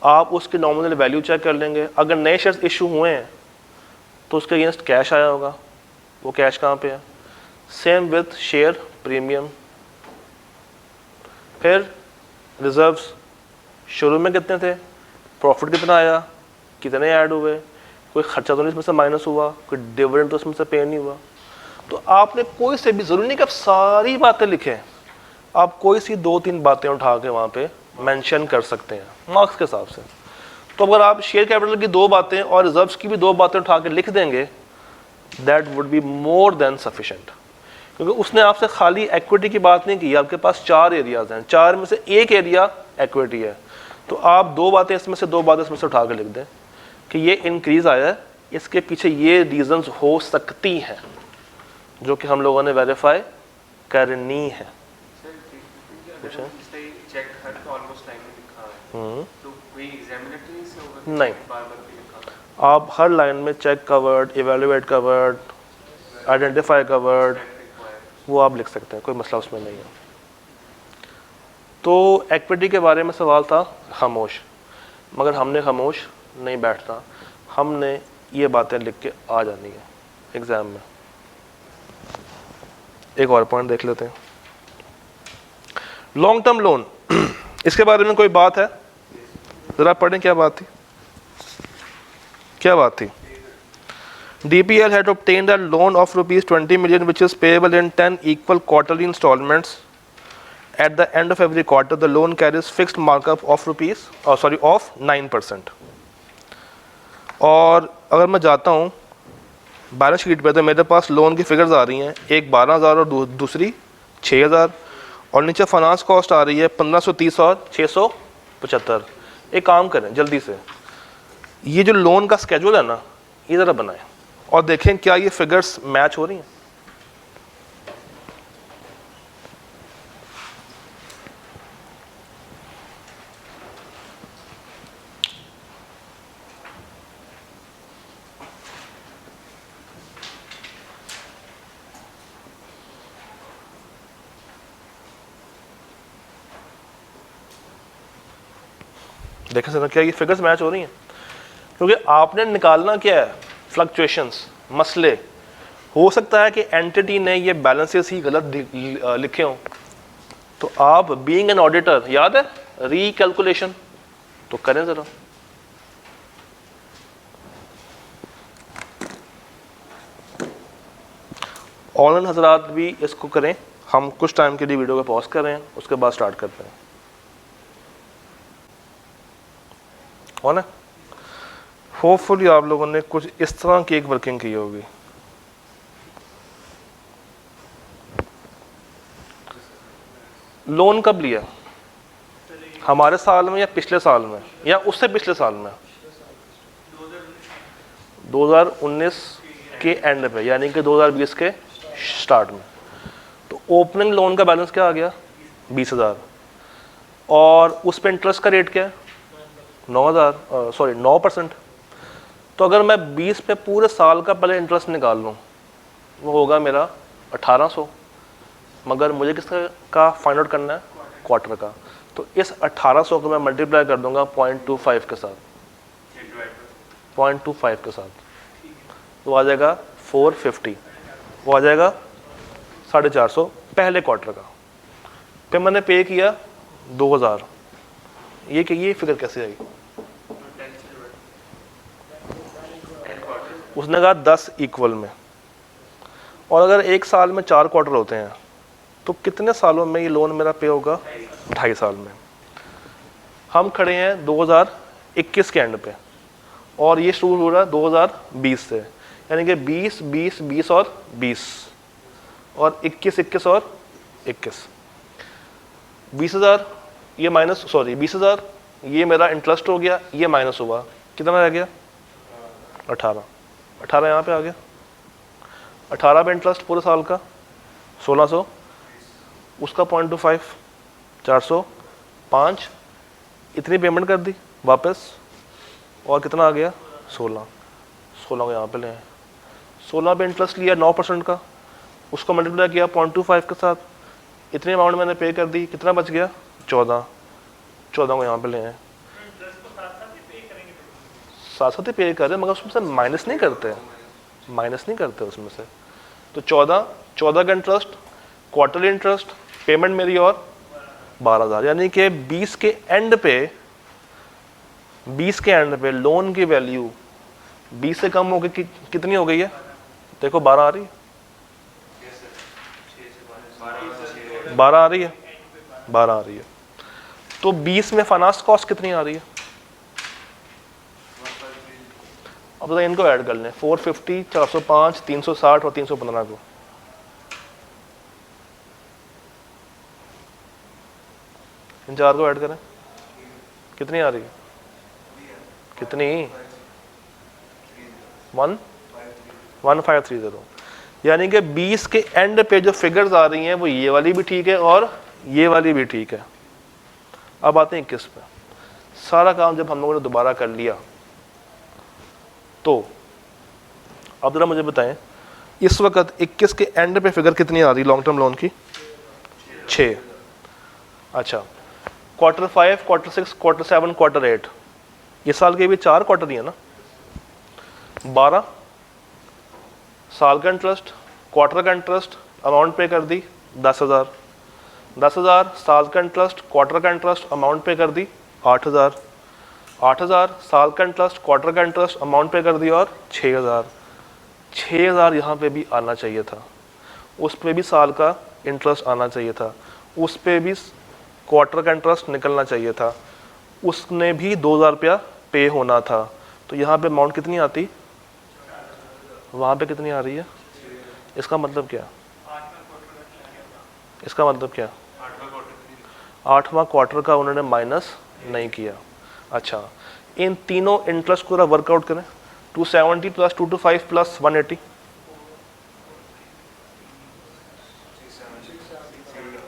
आप उसकी नॉमिनल वैल्यू चेक कर लेंगे। अगर नए शेयर्स इशू हुए हैं तो उसके अगेंस्ट कैश आया होगा, वो कैश कहाँ पे है। Same with share premium. फिर रिजर्व्स शुरू में कितने थे, प्रॉफिट कितना आया, कितने ऐड हुए, कोई खर्चा तो नहीं इसमें से माइनस हुआ, कोई डिविडेंड तो इसमें से पे नहीं हुआ। तो आपने कोई से भी, ज़रूरी नहीं कि आप सारी बातें लिखें, आप कोई सी 2-3 बातें उठा के वहाँ पे मेंशन कर सकते हैं मार्क्स के हिसाब से। तो अगर आप शेयर कैपिटल की 2 बातें और रिजर्व्स की भी 2 बातें उठा के लिख देंगे, that would be more than sufficient. क्योंकि उसने आपसे खाली इक्विटी की बात नहीं की, आपके पास 4 एरियाज हैं, 4 में से एक एरिया इक्विटी है। तो आप 2 बातें इसमें से 2 बातें इसमें से उठा के लिख दें कि ये इंक्रीज आया है, इसके पीछे ये रीजंस हो सकती हैं जो कि हम लोगों ने वेरीफाई करनी है। नहीं, आप हर लाइन में check covered, evaluate covered, identify covered, वो आप लिख सकते हैं, कोई मसला उसमें नहीं है। तो इक्विटी के बारे में सवाल था खामोश, मगर हमने खामोश नहीं बैठना, हमने ये बातें लिख के आ जानी है एग्ज़ाम में। एक और पॉइंट देख लेते हैं, लॉन्ग टर्म लोन। इसके बारे में कोई बात है? ज़रा पढ़ें क्या बात थी, क्या बात थी। DPL had obtained a loan of rupees 20 million which is payable in 10 equal quarterly installments. At the end of every quarter, the loan carries fixed markup of of 9%. और अगर मैं जाता हूँ बैलेंस शीट पे तो मेरे पास लोन की figures आ रही हैं, एक 12,000 और दूसरी 6,000, और नीचे फाइनेंस कॉस्ट आ रही है 1530 और 675। एक काम करें जल्दी से, ये जो लोन का स्केड्यूल है ना, ये ज़रा बनाएं और देखें क्या ये फिगर्स मैच हो रही हैं। देखें सर क्या ये फिगर्स मैच हो रही हैं, क्योंकि आपने निकालना क्या है, फ्लक्चुएशंस, मसले। हो सकता है कि एंटिटी ने ये बैलेंसेस ही गलत लिखे हों, तो आप बीइंग एन ऑडिटर, याद है रीकैलकुलेशन तो करें ज़रा। ऑनलाइन हजरात भी इसको करें, हम कुछ टाइम के लिए वीडियो को पॉज कर रहे हैं, उसके बाद स्टार्ट करते हैं। और ना होपफुली आप लोगों ने कुछ इस तरह की एक वर्किंग की होगी। लोन कब लिया, हमारे साल में या पिछले साल में या उससे पिछले साल में? 2019 के एंड पे, यानी कि 2020 के स्टार्ट में। तो ओपनिंग लोन का बैलेंस क्या आ गया, 20,000, और उस पर इंटरेस्ट का रेट क्या है, 9%। तो अगर मैं 20 पे पूरे साल का पहले इंटरेस्ट निकाल लूँ, वो होगा मेरा 1800, मगर मुझे किसका फाइंड आउट करना है, क्वार्टर का। तो इस 1800 को मैं मल्टीप्लाई कर दूंगा 0.25 के साथ, 0.25 के साथ, तो आ जाएगा 450, वो आ जाएगा 450 पहले क्वार्टर का। फिर मैंने पे किया 2000, ये फिगर कैसे आई? उसने कहा 10 इक्वल में, और अगर एक साल में 4 क्वार्टर होते हैं तो कितने सालों में ये लोन मेरा पे होगा, 2.5 साल में। हम खड़े हैं 2021 के एंड पे, और ये शुरू हो रहा है 2020 से, यानी कि 20, 20, 20 और 20, और 21, 21 और 21। 20,000 ये माइनस, 20,000 ये मेरा इंटरेस्ट हो गया, ये माइनस हुआ, कितना रह गया, 18 यहाँ पे आ गया। 18 पे इंटरेस्ट पूरे साल का 1600, उसका 0.25 405, इतनी पेमेंट कर दी वापस, और कितना आ गया, 16 को यहाँ पे ले आए। 16 पे इंटरेस्ट लिया 9% का, उसको मल्टीप्लाई किया 0.25 के साथ, इतनी अमाउंट मैंने पे कर दी, कितना बच गया, 14 को यहाँ पे ले आए। साथ ही पे कर रहे, मगर उसमें से माइनस नहीं करते उसमें से। तो 14 का इंटरेस्ट, क्वार्टरली इंटरेस्ट, पेमेंट मेरी और 12,000, यानी कि 20 के एंड पे लोन की वैल्यू 20 से कम हो गई, कितनी हो गई है, देखो 12 आ रही है, 12 आ रही है। तो 20 में फाइनेंस कॉस्ट कितनी आ रही है, अब तो इनको ऐड कर लें, 450, 405, 360 और 315 को। इन 4 को ऐड करें, कितनी आ रही है, कितनी, 1530। यानी कि 20 के एंड पे जो फिगर्स आ रही हैं वो ये वाली भी ठीक है और ये वाली भी ठीक है। अब आते हैं 21 पे। सारा काम जब हम लोगों ने दोबारा कर लिया, तो अब जरा मुझे बताएं इस वक्त 21 के एंड पे फिगर कितनी आ रही लॉन्ग टर्म लोन की, 6। अच्छा, Q5, Q6, Q7, Q8, ये साल के भी 4 क्वार्टर ही है ना। 12 साल का इंटरेस्ट, क्वार्टर का इंटरेस्ट, अमाउंट पे कर दी 10,000। 10,000 साल का इंटरेस्ट, क्वार्टर का इंटरेस्ट, अमाउंट पे कर दी 8,000। 8,000 साल का इंटरेस्ट, क्वार्टर का इंटरेस्ट, अमाउंट पे कर दी और 6,000। 6,000 यहाँ पे भी आना चाहिए था, उस पे भी साल का इंटरेस्ट आना चाहिए था, उस पे भी क्वार्टर का इंटरेस्ट निकलना चाहिए था, उसने भी 2,000 रुपया पे होना था। तो यहाँ पे अमाउंट कितनी आती, वहाँ पे कितनी आ रही है? इसका मतलब क्या? इसका मतलब क्या? 8वां क्वार्टर का उन्होंने माइनस नहीं किया। अच्छा, इन तीनों इंटरेस्ट को वर्कआउट करें। 270 प्लस 225 प्लस 180,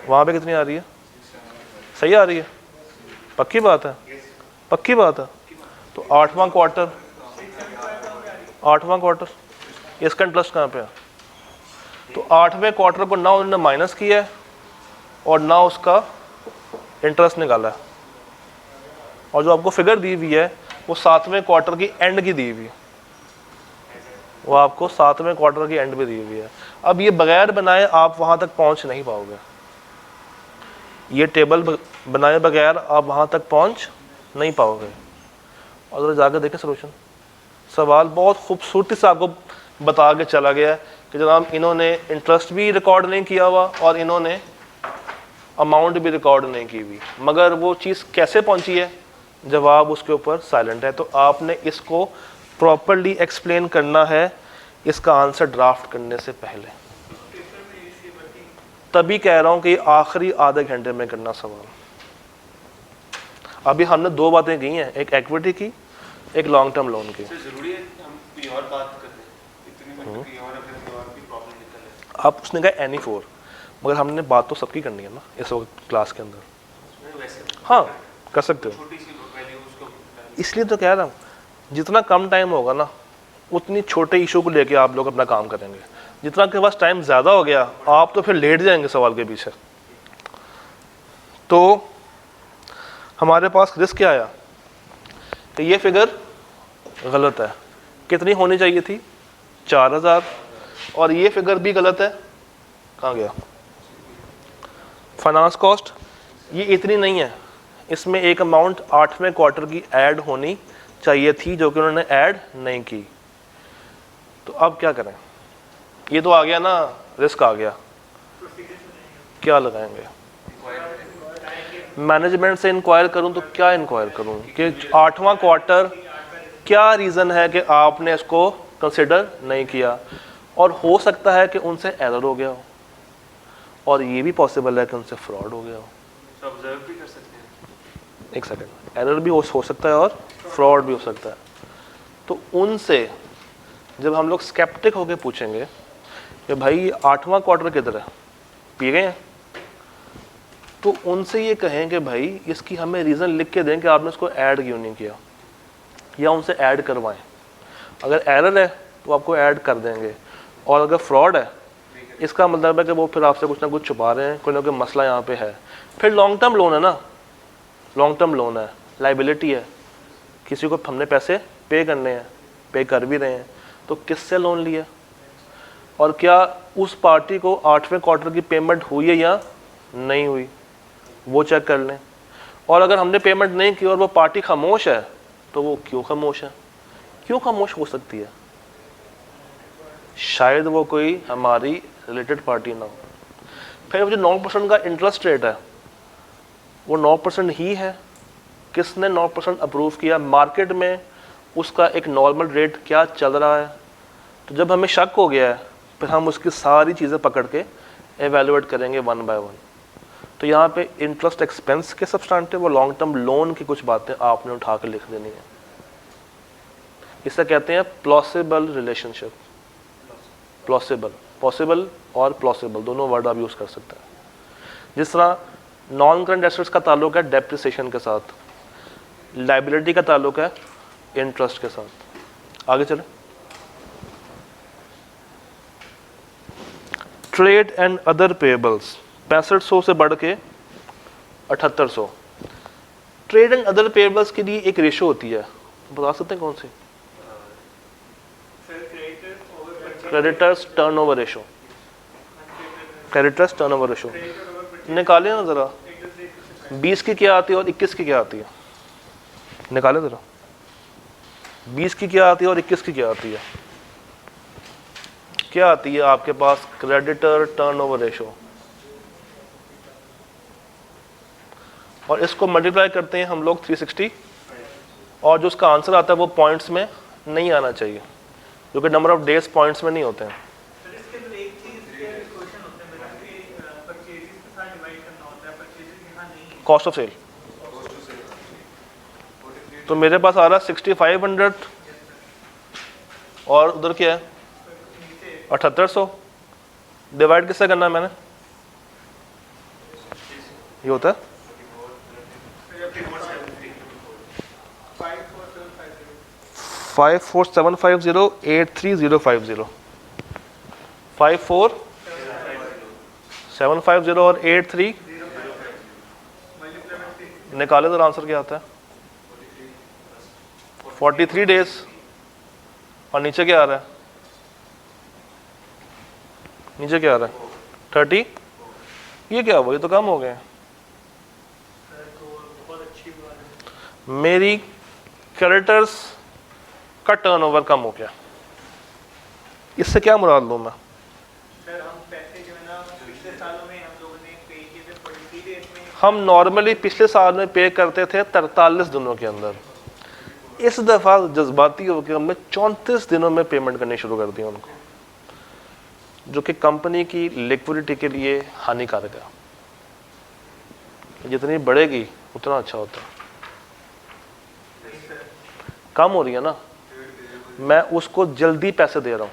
वहाँ पे कितनी आ रही है? सही आ रही है? पक्की बात है? पक्की बात है। तो 8वां क्वार्टर, 8वां क्वार्टर, इसका इंटरेस्ट कहाँ पे है? तो 8वें क्वार्टर को ना उन्होंने माइनस किया है और ना उसका इंटरेस्ट निकाला है, और जो आपको फिगर दी हुई है वो 7वें क्वार्टर की एंड की दी हुई है, वो आपको 7वें क्वार्टर की एंड पे दी हुई है। अब ये बगैर बनाए आप वहाँ तक पहुँच नहीं पाओगे, ये टेबल बनाए बगैर आप वहाँ तक पहुँच नहीं पाओगे। और अगर जाकर देखें सोल्यूशन, सवाल बहुत खूबसूरती से आपको बता के चला गया है कि जनाब इन्होंने इंटरेस्ट भी रिकॉर्ड नहीं किया हुआ और इन्होंने अमाउंट भी रिकॉर्ड नहीं की हुई, मगर वो चीज़ कैसे पहुंची है? जवाब उसके ऊपर साइलेंट है। तो आपने इसको प्रॉपर्ली एक्सप्लेन करना है इसका आंसर ड्राफ्ट करने से पहले। तभी कह रहा हूँ कि आखिरी आधे घंटे में करना सवाल। अभी हमने 2 बातें की हैं, एक इक्विटी की, एक लॉन्ग टर्म लोन की। जरूरी है हम कोई और बात कर लें, इतनी मिनट की और अगर और भी प्रॉब्लम निकल है। आप उसने कहा एनी 4, मगर हमने बात तो सबकी करनी है ना इस वक्त क्लास के अंदर। वैसे हाँ कर सकते हो, छोटी सी वैल्यू उसको, इसलिए तो कह रहा हूँ जितना कम टाइम होगा ना उतनी छोटे इशू को लेके आप लोग अपना काम करेंगे। जितना आपके पास टाइम ज़्यादा हो गया आप तो फिर लेट जाएंगे सवाल के पीछे। तो हमारे पास रिस्क क्या आया कि ये फिगर गलत है, कितनी होनी चाहिए थी? 4,000, और ये फिगर भी गलत है। कहाँ गया? फाइनेंस कॉस्ट ये इतनी नहीं है, इसमें एक अमाउंट 8वें क्वार्टर की ऐड होनी चाहिए थी जो कि उन्होंने ऐड नहीं की। तो अब क्या करें? ये तो आ गया ना, रिस्क आ गया, क्या लगाएंगे? मैनेजमेंट से इंक्वायर करूं तो क्या इंक्वायर करूं कि 8वां क्वार्टर क्या रीज़न है कि आपने इसको कंसिडर नहीं किया? और हो सकता है कि उनसे एरर हो गया हो, और ये भी पॉसिबल है कि उनसे फ्रॉड हो गया हो। ऑब्जर्व भी कर सकते हैं। एक सेकंड, एरर भी हो सकता है और फ्रॉड भी हो सकता है। तो उनसे जब हम लोग स्केप्टिक होके पूछेंगे कि भाई 8वां क्वार्टर किधर है, पी गए हैं, तो उनसे ये कहें कि भाई इसकी हमें रीज़न लिख के दें कि आपने इसको ऐड क्यों नहीं किया, या उनसे ऐड करवाएं। अगर एरर है तो आपको ऐड कर देंगे, और अगर फ्रॉड है इसका मतलब है कि वो फिर आपसे कुछ ना कुछ छुपा रहे हैं, कोई ना कोई मसला यहाँ पे है। फिर लॉन्ग टर्म लोन है ना, लॉन्ग टर्म लोन है, लाइबिलिटी है, किसी को हमने पैसे पे करने हैं, पे कर भी रहे हैं, तो किससे लोन लिया, और क्या उस पार्टी को 8वें क्वार्टर की पेमेंट हुई है या नहीं हुई, वो चेक कर लें। और अगर हमने पेमेंट नहीं की और वो पार्टी खामोश है तो वो क्यों खामोश है? क्यों खामोश हो सकती है? शायद वो कोई हमारी रिलेटेड पार्टी ना हो। फिर जो 9% का इंटरेस्ट रेट है वो 9% ही है। किसने 9% अप्रूव किया? मार्केट में उसका एक नॉर्मल रेट क्या चल रहा है? तो जब हमें शक हो गया है फिर हम उसकी सारी चीज़ें पकड़ के एवेलुएट करेंगे 1 बाय 1। तो यहाँ पे इंटरेस्ट एक्सपेंस के सब्सटेंटिव और लॉन्ग टर्म लोन की कुछ बातें आपने उठा के लिख देनी है। इसे कहते हैं प्लॉसिबल रिलेशनशिप। प्लॉसिबल, पॉसिबल और प्लॉसिबल दोनों वर्ड आप यूज़ कर सकते हैं। जिस तरह नॉन करंट एसेट्स का ताल्लुक है डेप्रिसिएशन के साथ, लाइबिलिटी का ताल्लुक है इंटरेस्ट के साथ। आगे चले। ट्रेड एंड अदर पेएबल्स 6500 से बढ़ के 7800, ट्रेड एंड अदर पेबल्स के लिए एक रेशो होती है, बता सकते हैं कौन सी? Creditors turnover ratio, creditors turnover ratio निकालें ना ज़रा, 20 की क्या आती है और 21 की क्या आती है, निकालें ज़रा, 20 की क्या आती है और 21 की क्या आती है? क्या आती है आपके पास? क्रेडिटर टर्नओवर रेशो, और इसको मल्टीप्लाई करते हैं हम लोग 360, और जो उसका आंसर आता है वो पॉइंट्स में नहीं आना चाहिए, क्योंकि नंबर ऑफ डेज पॉइंट्स में नहीं होते हैं। कॉस्ट ऑफ सेल, तो मेरे पास आ रहा है 6500 और उधर क्या है 7800, डिवाइड किससे करना है मैंने? ये होता है 54750 83050, 54750 और 83 निकाले तो आंसर क्या आता है? 43 डेज, और नीचे क्या आ रहा है? नीचे क्या आ रहा है? 30। ये क्या हुआ? ये तो कम हो गए। मेरी क्रेडिटर्स का टर्नओवर कम हो गया, इससे क्या मुराद लूँ मैं? सर हम पैसे जो है ना पिछले सालों में हम लोगों ने पे किए थे 43 डेज में। हम नॉर्मली पिछले साल में पे करते थे 43 दिनों के अंदर, इस दफ़ा जज्बाती होकर हमने 34 दिनों में पेमेंट करनी शुरू कर दी उनको, जो कि कंपनी की लिक्विडिटी के लिए हानिकारक है। जितनी बढ़ेगी उतना अच्छा होता है। कम हो रही है ना, मैं उसको जल्दी पैसे दे रहा हूँ,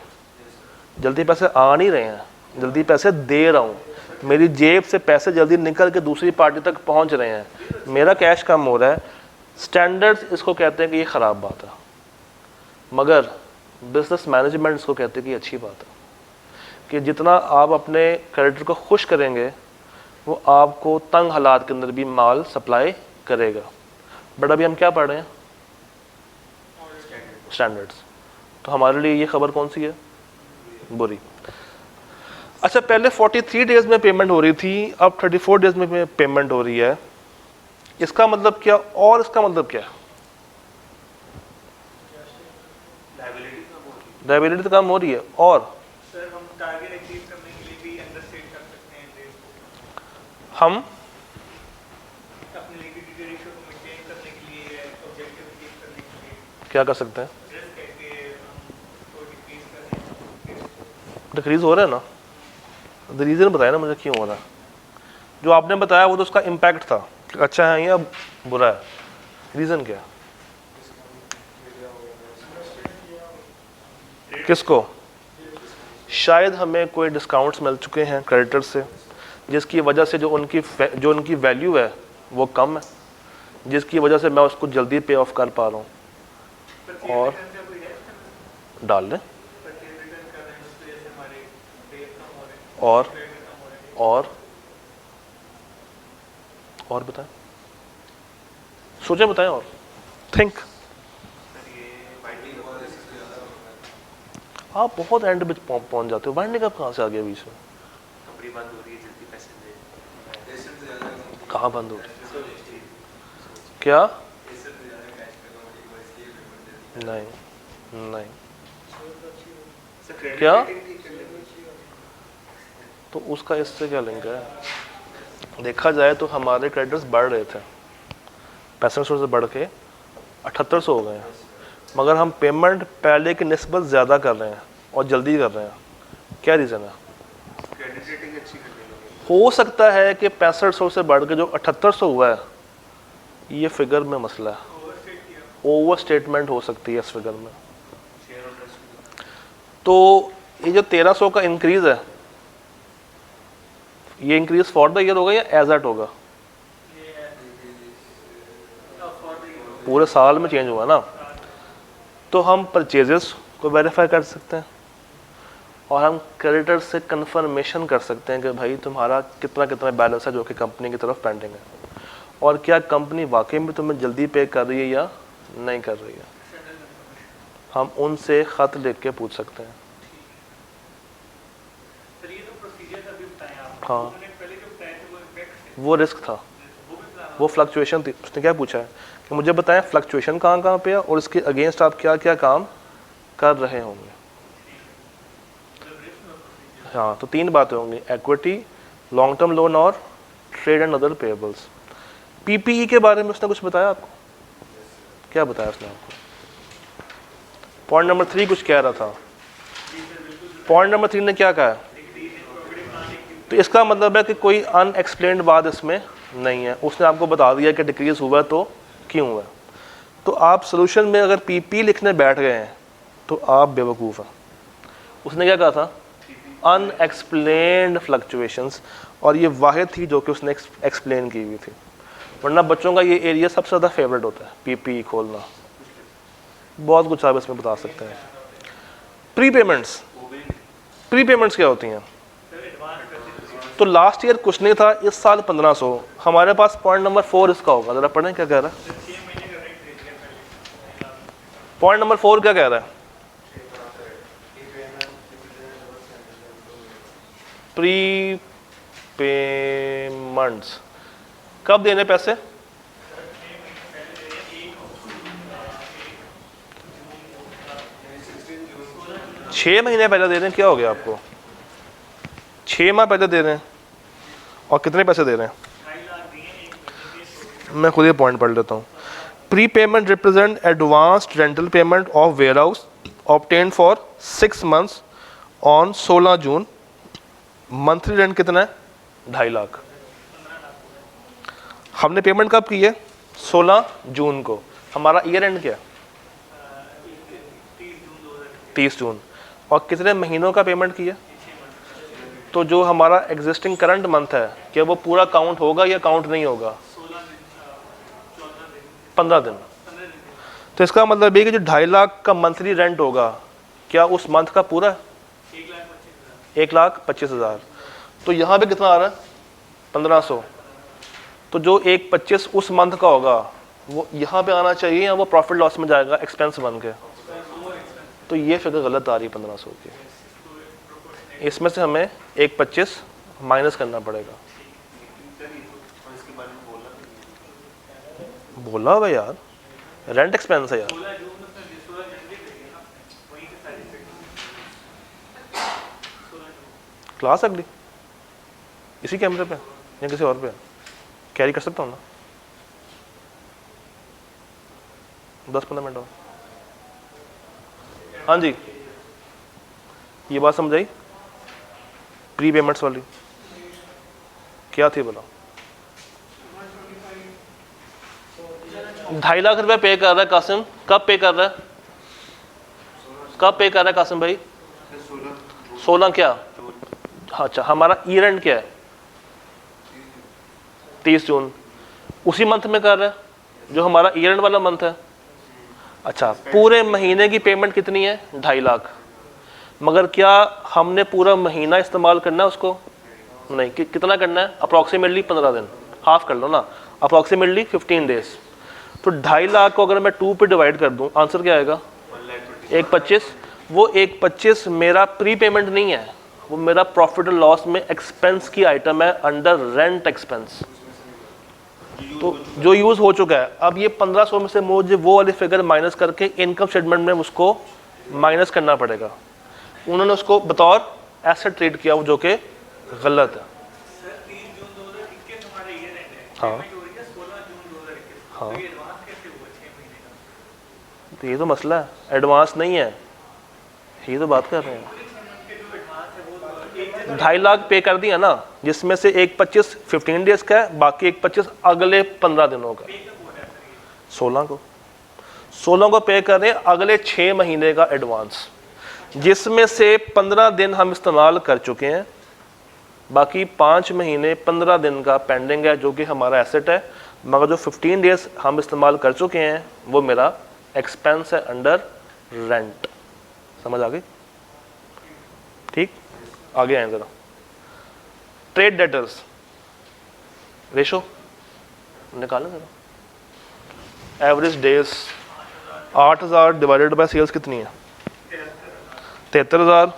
जल्दी पैसे आ नहीं रहे हैं, जल्दी पैसे दे रहा हूँ, मेरी जेब से पैसे जल्दी निकल के दूसरी पार्टी तक पहुँच रहे हैं, मेरा कैश कम हो रहा है। स्टैंडर्ड्स इसको कहते हैं कि ये ख़राब बात है, मगर बिजनेस मैनेजमेंट इसको कहते हैं कि अच्छी बात है, कि जितना आप अपने क्रेडिटर को खुश करेंगे वो आपको तंग हालात के अंदर भी माल सप्लाई करेगा। बट अभी हम क्या पढ़ रहे हैं? स्टैंडर्ड्स। तो हमारे लिए ये खबर कौन सी है? बुरी। अच्छा, पहले 43 डेज में पेमेंट हो रही थी, अब 34 डेज में पेमेंट हो रही है। इसका मतलब क्या? और इसका मतलब क्या? लायबिलिटी तो कम हो रही है, और सर हम टारगेट अचीव करने के लिए भी अंडरस्टेट कर सकते हैं डेज को, हम अपनी लिक्विडिटी रेशियो को मेंटेन करने के लिए, ऑब्जेक्टिव अचीव करने के लिए क्या कर सकते हैं? रिस्क करके हम को डिक्रीज कर रहे हैं। डिक्रीज हो रहा है ना, द रीज़न बताया ना मुझे क्यों हो रहा है। जो आपने बताया वो तो उसका इम्पैक्ट था, अच्छा है या बुरा है, रीज़न क्या है? किसको? शायद हमें कोई डिस्काउंट्स मिल चुके हैं क्रेडिटर से, जिसकी वजह से जो उनकी वैल्यू है वो कम है, जिसकी वजह से मैं उसको जल्दी पे ऑफ कर पा रहा हूँ। और डाल लें, और बताएं, सोचें, बताएं और थिंक। आप बहुत एंड में पहुंच जाते हो, बाइंडिंग कब कहाँ से आ गया बीच में? कंपनी बंद हो रही है, जल्दी पैसे दे। कहाँ बंद हो रही? क्या? नहीं नहीं, क्या? तो उसका इससे क्या लिंक है? देखा जाए तो हमारे क्रेडिटर्स बढ़ रहे थे, 6500 से बढ़ के 7800 हो गए हैं, मगर हम पेमेंट पहले की निस्बत ज़्यादा कर रहे हैं और जल्दी कर रहे हैं। क्या रीज़न है? क्रेडिट रेटिंग अच्छी करने लगे। हो सकता है कि 6500 से बढ़ के जो 7800 हुआ है, ये फिगर में मसला है, ओवर स्टेटमेंट हो सकती है इस फिगर में। तो ये जो 1300 का इंक्रीज़ है, ये इंक्रीज फॉर द ईयर होगा या एज एट होगा? पूरे साल में चेंज हुआ ना। तो हम परचेजेस को वेरीफाई कर सकते हैं और हम क्रेडिटर से कंफर्मेशन कर सकते हैं कि भाई तुम्हारा कितना कितना बैलेंस है जो कि कंपनी की तरफ पेंडिंग है, और क्या कंपनी वाकई में तुम्हें जल्दी पे कर रही है या नहीं कर रही है। हम उनसे ख़त लिख के पूछ सकते हैं। सर ये तो प्रोसीजर अभी बताएं आप। हाँ। उन्होंने पहले जो बताया था वो इम्पैक्ट वो रिस्क था, वो भी बता वो फ्लक्चुएशन थी। उसने क्या पूछा है कि मुझे बताएं फ्लक्चुएशन कहाँ कहाँ पे है और इसके अगेंस्ट आप क्या क्या काम कर रहे होंगे। हाँ, तो 3 बातें होंगी, इक्विटी, लॉन्ग टर्म लोन और trade and other payables. PPE के बारे में उसने कुछ बताया आपको? क्या बताया उसने आपको? पॉइंट नंबर 3 कुछ कह रहा था। पॉइंट नंबर 3 ने क्या कहा है? तो इसका मतलब है कि कोई अनएक्सप्लेन्ड बात इसमें नहीं है। उसने आपको बता दिया कि डिक्रीज हुआ तो क्यों हुआ। तो आप सोल्यूशन में अगर पीपी लिखने बैठ गए हैं तो आप बेवकूफ़ हैं। उसने क्या कहा था? अनएक्सप्लेन्ड फ्लक्चुएशंस, और ये वाहिद थी जो कि उसने एक्सप्लेन की हुई थी। वरना बच्चों का ये एरिया सबसे ज़्यादा फेवरेट होता है, पीपी खोलना। बहुत कुछ आप इसमें बता सकते हैं। प्रीपेमेंट्स, प्रीपेमेंट्स क्या होती हैं? तो लास्ट ईयर कुछ नहीं था, इस साल 1500। हमारे पास पॉइंट नंबर 4 इसका होगा, ज़रा पढ़ें क्या कह रहा है। पॉइंट नंबर 4 क्या कह रहा है? प्री पेमेंट्स कब देने पैसे? छः महीने पहले दे रहे हैं। क्या हो गया आपको? 6 माह पहले दे रहे हैं। और कितने पैसे दे रहे हैं? मैं खुद ही पॉइंट पढ़ लेता हूँ। Prepayment represent advanced rental payment of warehouse obtain for 6 months on 16 June. Monthly rent कितना है? 2.5 लाख। हमने पेमेंट कब की है? 16 जून को। हमारा ईयर एंड क्या? 30 जून। और कितने महीनों का पेमेंट किया? तो जो हमारा एग्जिस्टिंग करंट मंथ है, क्या वो पूरा काउंट होगा या काउंट नहीं होगा? 15 दिन। तो इसका मतलब ये कि जो 2.5 लाख का मंथली रेंट होगा, क्या उस मंथ का पूरा है? 1,25,000। तो यहाँ पे कितना आ रहा है? 1500। तो जो 1,25 उस मंथ का होगा वो यहाँ पे आना चाहिए या वो प्रॉफिट लॉस में जाएगा एक्सपेंस बन के? तो ये फिगर गलत आ रही है 1500 की। इसमें से हमें 1,25 माइनस करना पड़ेगा। बोला हुआ यार, रेंट एक्सपेंस है यार। क्लास अगली इसी कैमरे पे या किसी और पे कैरी कर सकता हूँ ना? 10-15 मिनट और। हाँ जी, ये बात समझ आई? प्री पेमेंट्स वाली क्या थी बोला? 2.5 लाख रुपए पे कर रहा है कासिम। कब पे कर रहा है? कब पे कर रहा है कासिम भाई? 16 क्या? अच्छा, हमारा ईयर एंड क्या है? 30 जून। उसी मंथ में कर रहा है जो हमारा ईयर एंड वाला मंथ है। अच्छा, पूरे महीने की पेमेंट कितनी है? 2.5 लाख। मगर क्या हमने पूरा महीना इस्तेमाल करना है उसको? नहीं। कितना करना है? अप्रॉक्सीमेटली 15 दिन। हाफ कर लो ना, अप्रॉक्सीमेटली 15 डेज। तो 2.5 लाख को अगर मैं 2 पे डिवाइड कर दूं, आंसर क्या आएगा? 1,25। वो 1,25 मेरा प्री पेमेंट नहीं है, वो मेरा प्रॉफिट और लॉस में एक्सपेंस की आइटम है अंडर रेंट एक्सपेंस, तो जो यूज़ हो चुका है। अब ये 1500 में से मुझे वो वाली फिगर माइनस करके इनकम स्टेटमेंट में उसको माइनस करना पड़ेगा। उन्होंने उसको बतौर एसेट ट्रीट किया, जो कि गलत है। सर 30 जून 2021 हमारा ईयर एंड है। हाँ। पेमेंट हो रही है 16 जून 2021। हाँ। तो ये एडवांस कैसे हुआ 6 महीने का? तो ये तो मसला है, एडवांस नहीं है, ये तो बात कर रहे हैं। 2.5 लाख पे कर दिया ना, जिसमें से 1,25 15 डेज का है, बाकी 1,25 अगले 15 दिनों का। 16 को पे कर रहे हैं, अगले 6 महीने का एडवांस, जिसमें से 15 दिन हम इस्तेमाल कर चुके हैं, बाकी 5 महीने 15 दिन का पेंडिंग है, जो कि हमारा एसेट है। मगर जो 15 डेज हम इस्तेमाल कर चुके हैं वो मेरा एक्सपेंस है अंडर रेंट। समझ आ गई? ठीक, आगे आए जरा। ट्रेड डेटर्स रेशो निकालें ज़रा। Average days 8000 divided by sales कितनी है? 73,000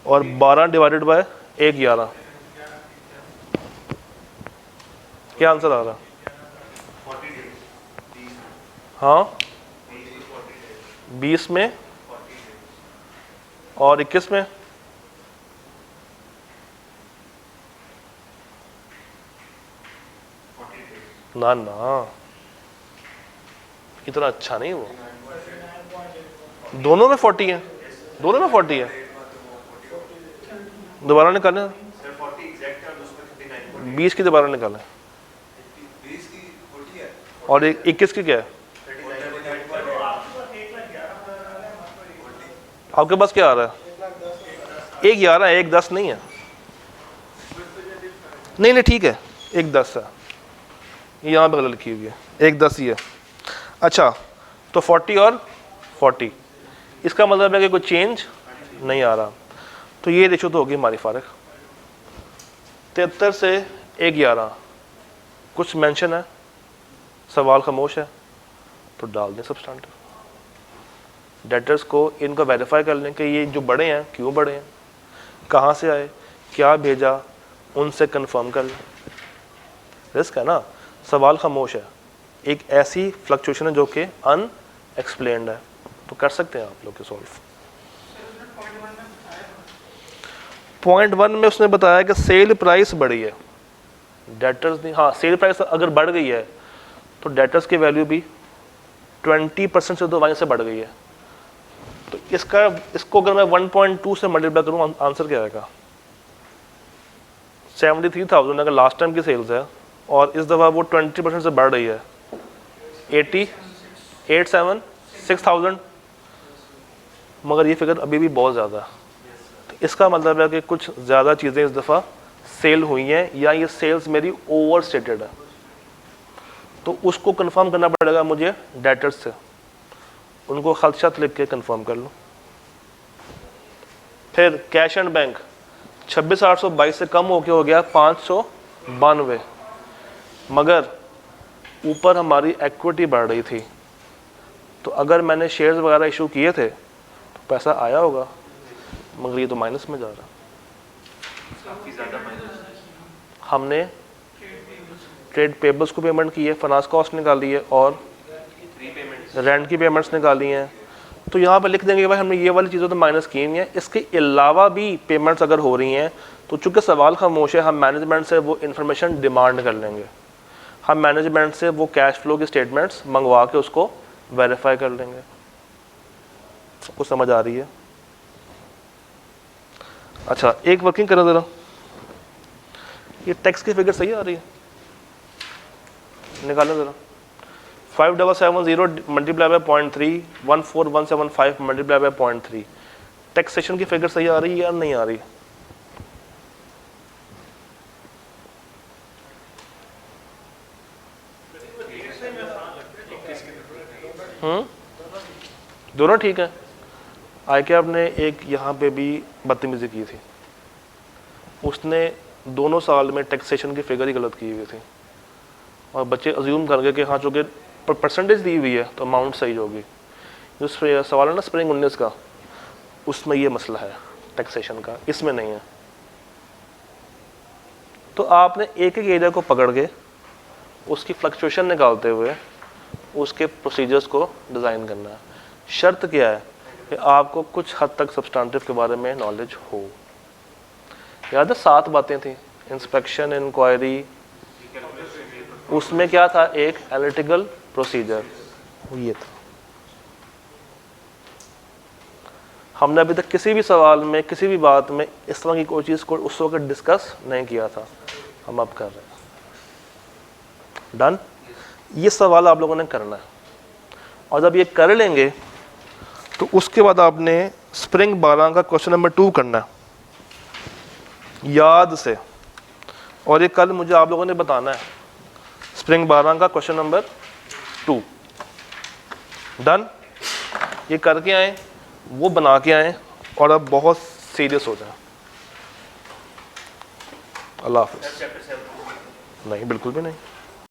और 12 डिवाइडेड बाय 111, क्या आंसर आ रहा है? 40 days, हाँ 20 में 40 days, और 21 में 40 days, ना ना, इतना अच्छा नहीं वो। दोनों में 40 है, दोनों में 40 है। दोबारा निकालें, सर 40 एग्जैक्ट है और उसमें 39 20 की दोबारा निकालें 20 की 40 है और 21 की क्या है? 39 आपके पास क्या आ रहा है? 111 है, 110 नहीं है। नहीं नहीं ठीक है, 110 है, ये यहाँ पे गलत लिखी हुई है, 110 ही है। अच्छा तो 40 और 40, इसका मतलब है कि कोई चेंज नहीं आ रहा। तो ये रेशो तो होगी हमारी फ़र्क। 73 से 111 कुछ मेंशन है, सवाल खामोश है, तो डाल दें सब्सटेंटिव। डेटर्स को इनको वेरीफाई कर लें कि ये जो बड़े हैं क्यों बड़े हैं, कहाँ से आए, क्या भेजा, उनसे कंफर्म कर लें। रिस्क है ना, सवाल खामोश है, एक ऐसी फ्लक्चुएशन है जो कि अनएक्सप्लेन्ड है, तो कर सकते हैं आप लोग के सॉल्व। पॉइंट 1 में उसने बताया कि सेल प्राइस बढ़ी है, डेटर्स नहीं, हाँ सेल प्राइस अगर बढ़ गई है तो डेटर्स की वैल्यू भी 20% से तो वहीं से बढ़ गई है। तो इसको अगर मैं 1.2 से मल्टीप्लाई करूँ आंसर क्या आएगा? 73,000 अगर लास्ट टाइम की सेल्स है और इस दफ़ा वो 20% से बढ़ रही है, 6,000, मगर ये फिगर अभी भी बहुत ज़्यादा है। तो इसका मतलब है कि कुछ ज़्यादा चीज़ें इस दफ़ा सेल हुई हैं या ये सेल्स मेरी ओवर स्टेटेड है, तो उसको कंफर्म करना पड़ेगा मुझे डेटर्स से, उनको खदशात लिख के कंफर्म कर लो। फिर कैश एंड बैंक 26,822 से कम होके हो गया 592, मगर ऊपर हमारी इक्विटी बढ़ रही थी, तो अगर मैंने शेयर्स वगैरह इशू किए थे तो पैसा आया होगा, मगर ये तो माइनस में जा रहा। काफ़ी ज़्यादा माइनस। हमने ट्रेड पेबल्स को पेमेंट की है, फाइनेंस कॉस्ट निकाली है और रेंट की पेमेंट्स निकाली हैं। तो यहाँ पर लिख देंगे भाई हमने ये वाली चीज़ें तो माइनस की हुई हैं, इसके अलावा भी पेमेंट्स अगर हो रही हैं तो चूँकि सवाल खामोश है, हम मैनेजमेंट से वो इन्फॉर्मेशन डिमांड कर लेंगे। हम मैनेजमेंट से वो कैश फ्लो की स्टेटमेंट्स मंगवा के उसको वेरीफाई कर लेंगे। सबको समझ आ रही है? अच्छा एक वर्किंग करें ज़रा, ये टैक्स की फिगर सही आ रही है, निकालो ज़रा। 5770 multiply by 0.3, 14175 multiply by 0.3, taxation की फिगर सही आ रही है या नहीं आ रही? दोनों ठीक है। आई के आपने एक यहाँ पे भी बदतमीजी की थी, उसने दोनों साल में टैक्सेशन की फिगर ही गलत की हुई थी और बच्चे अज्यूम कर गए कि हाँ चूँकि परसेंटेज दी हुई है तो अमाउंट सही होगी। जो सवाल है ना स्प्रिंग 19 का, उसमें ये मसला है टैक्सेशन का, इसमें नहीं है। तो आपने एक एक एरिया को पकड़ के उसकी फ्लक्चुएशन निकालते हुए उसके प्रोसीजर्स को डिज़ाइन करना है। शर्त क्या है कि आपको कुछ हद तक सब्सटेंटिव के बारे में नॉलेज हो। याद है 7 बातें थी, इंस्पेक्शन, इंक्वायरी, उसमें क्या था, एक एनालिटिकल प्रोसीजर, ये था। हमने अभी तक किसी भी सवाल में, किसी भी बात में इस तरह की कोई चीज़ को उस वक्त डिस्कस नहीं किया था, हम अब कर रहे हैं। डन? ये सवाल आप लोगों ने करना है और जब ये कर लेंगे तो उसके बाद आपने स्प्रिंग 12 का क्वेश्चन नंबर 2 करना है याद से, और ये कल मुझे आप लोगों ने बताना है। स्प्रिंग 12 का क्वेश्चन नंबर 2 डन? ये करके आए, वो बना के आए और अब बहुत सीरियस हो जाए। अल्लाह हाफ़िज़। नहीं बिल्कुल भी नहीं।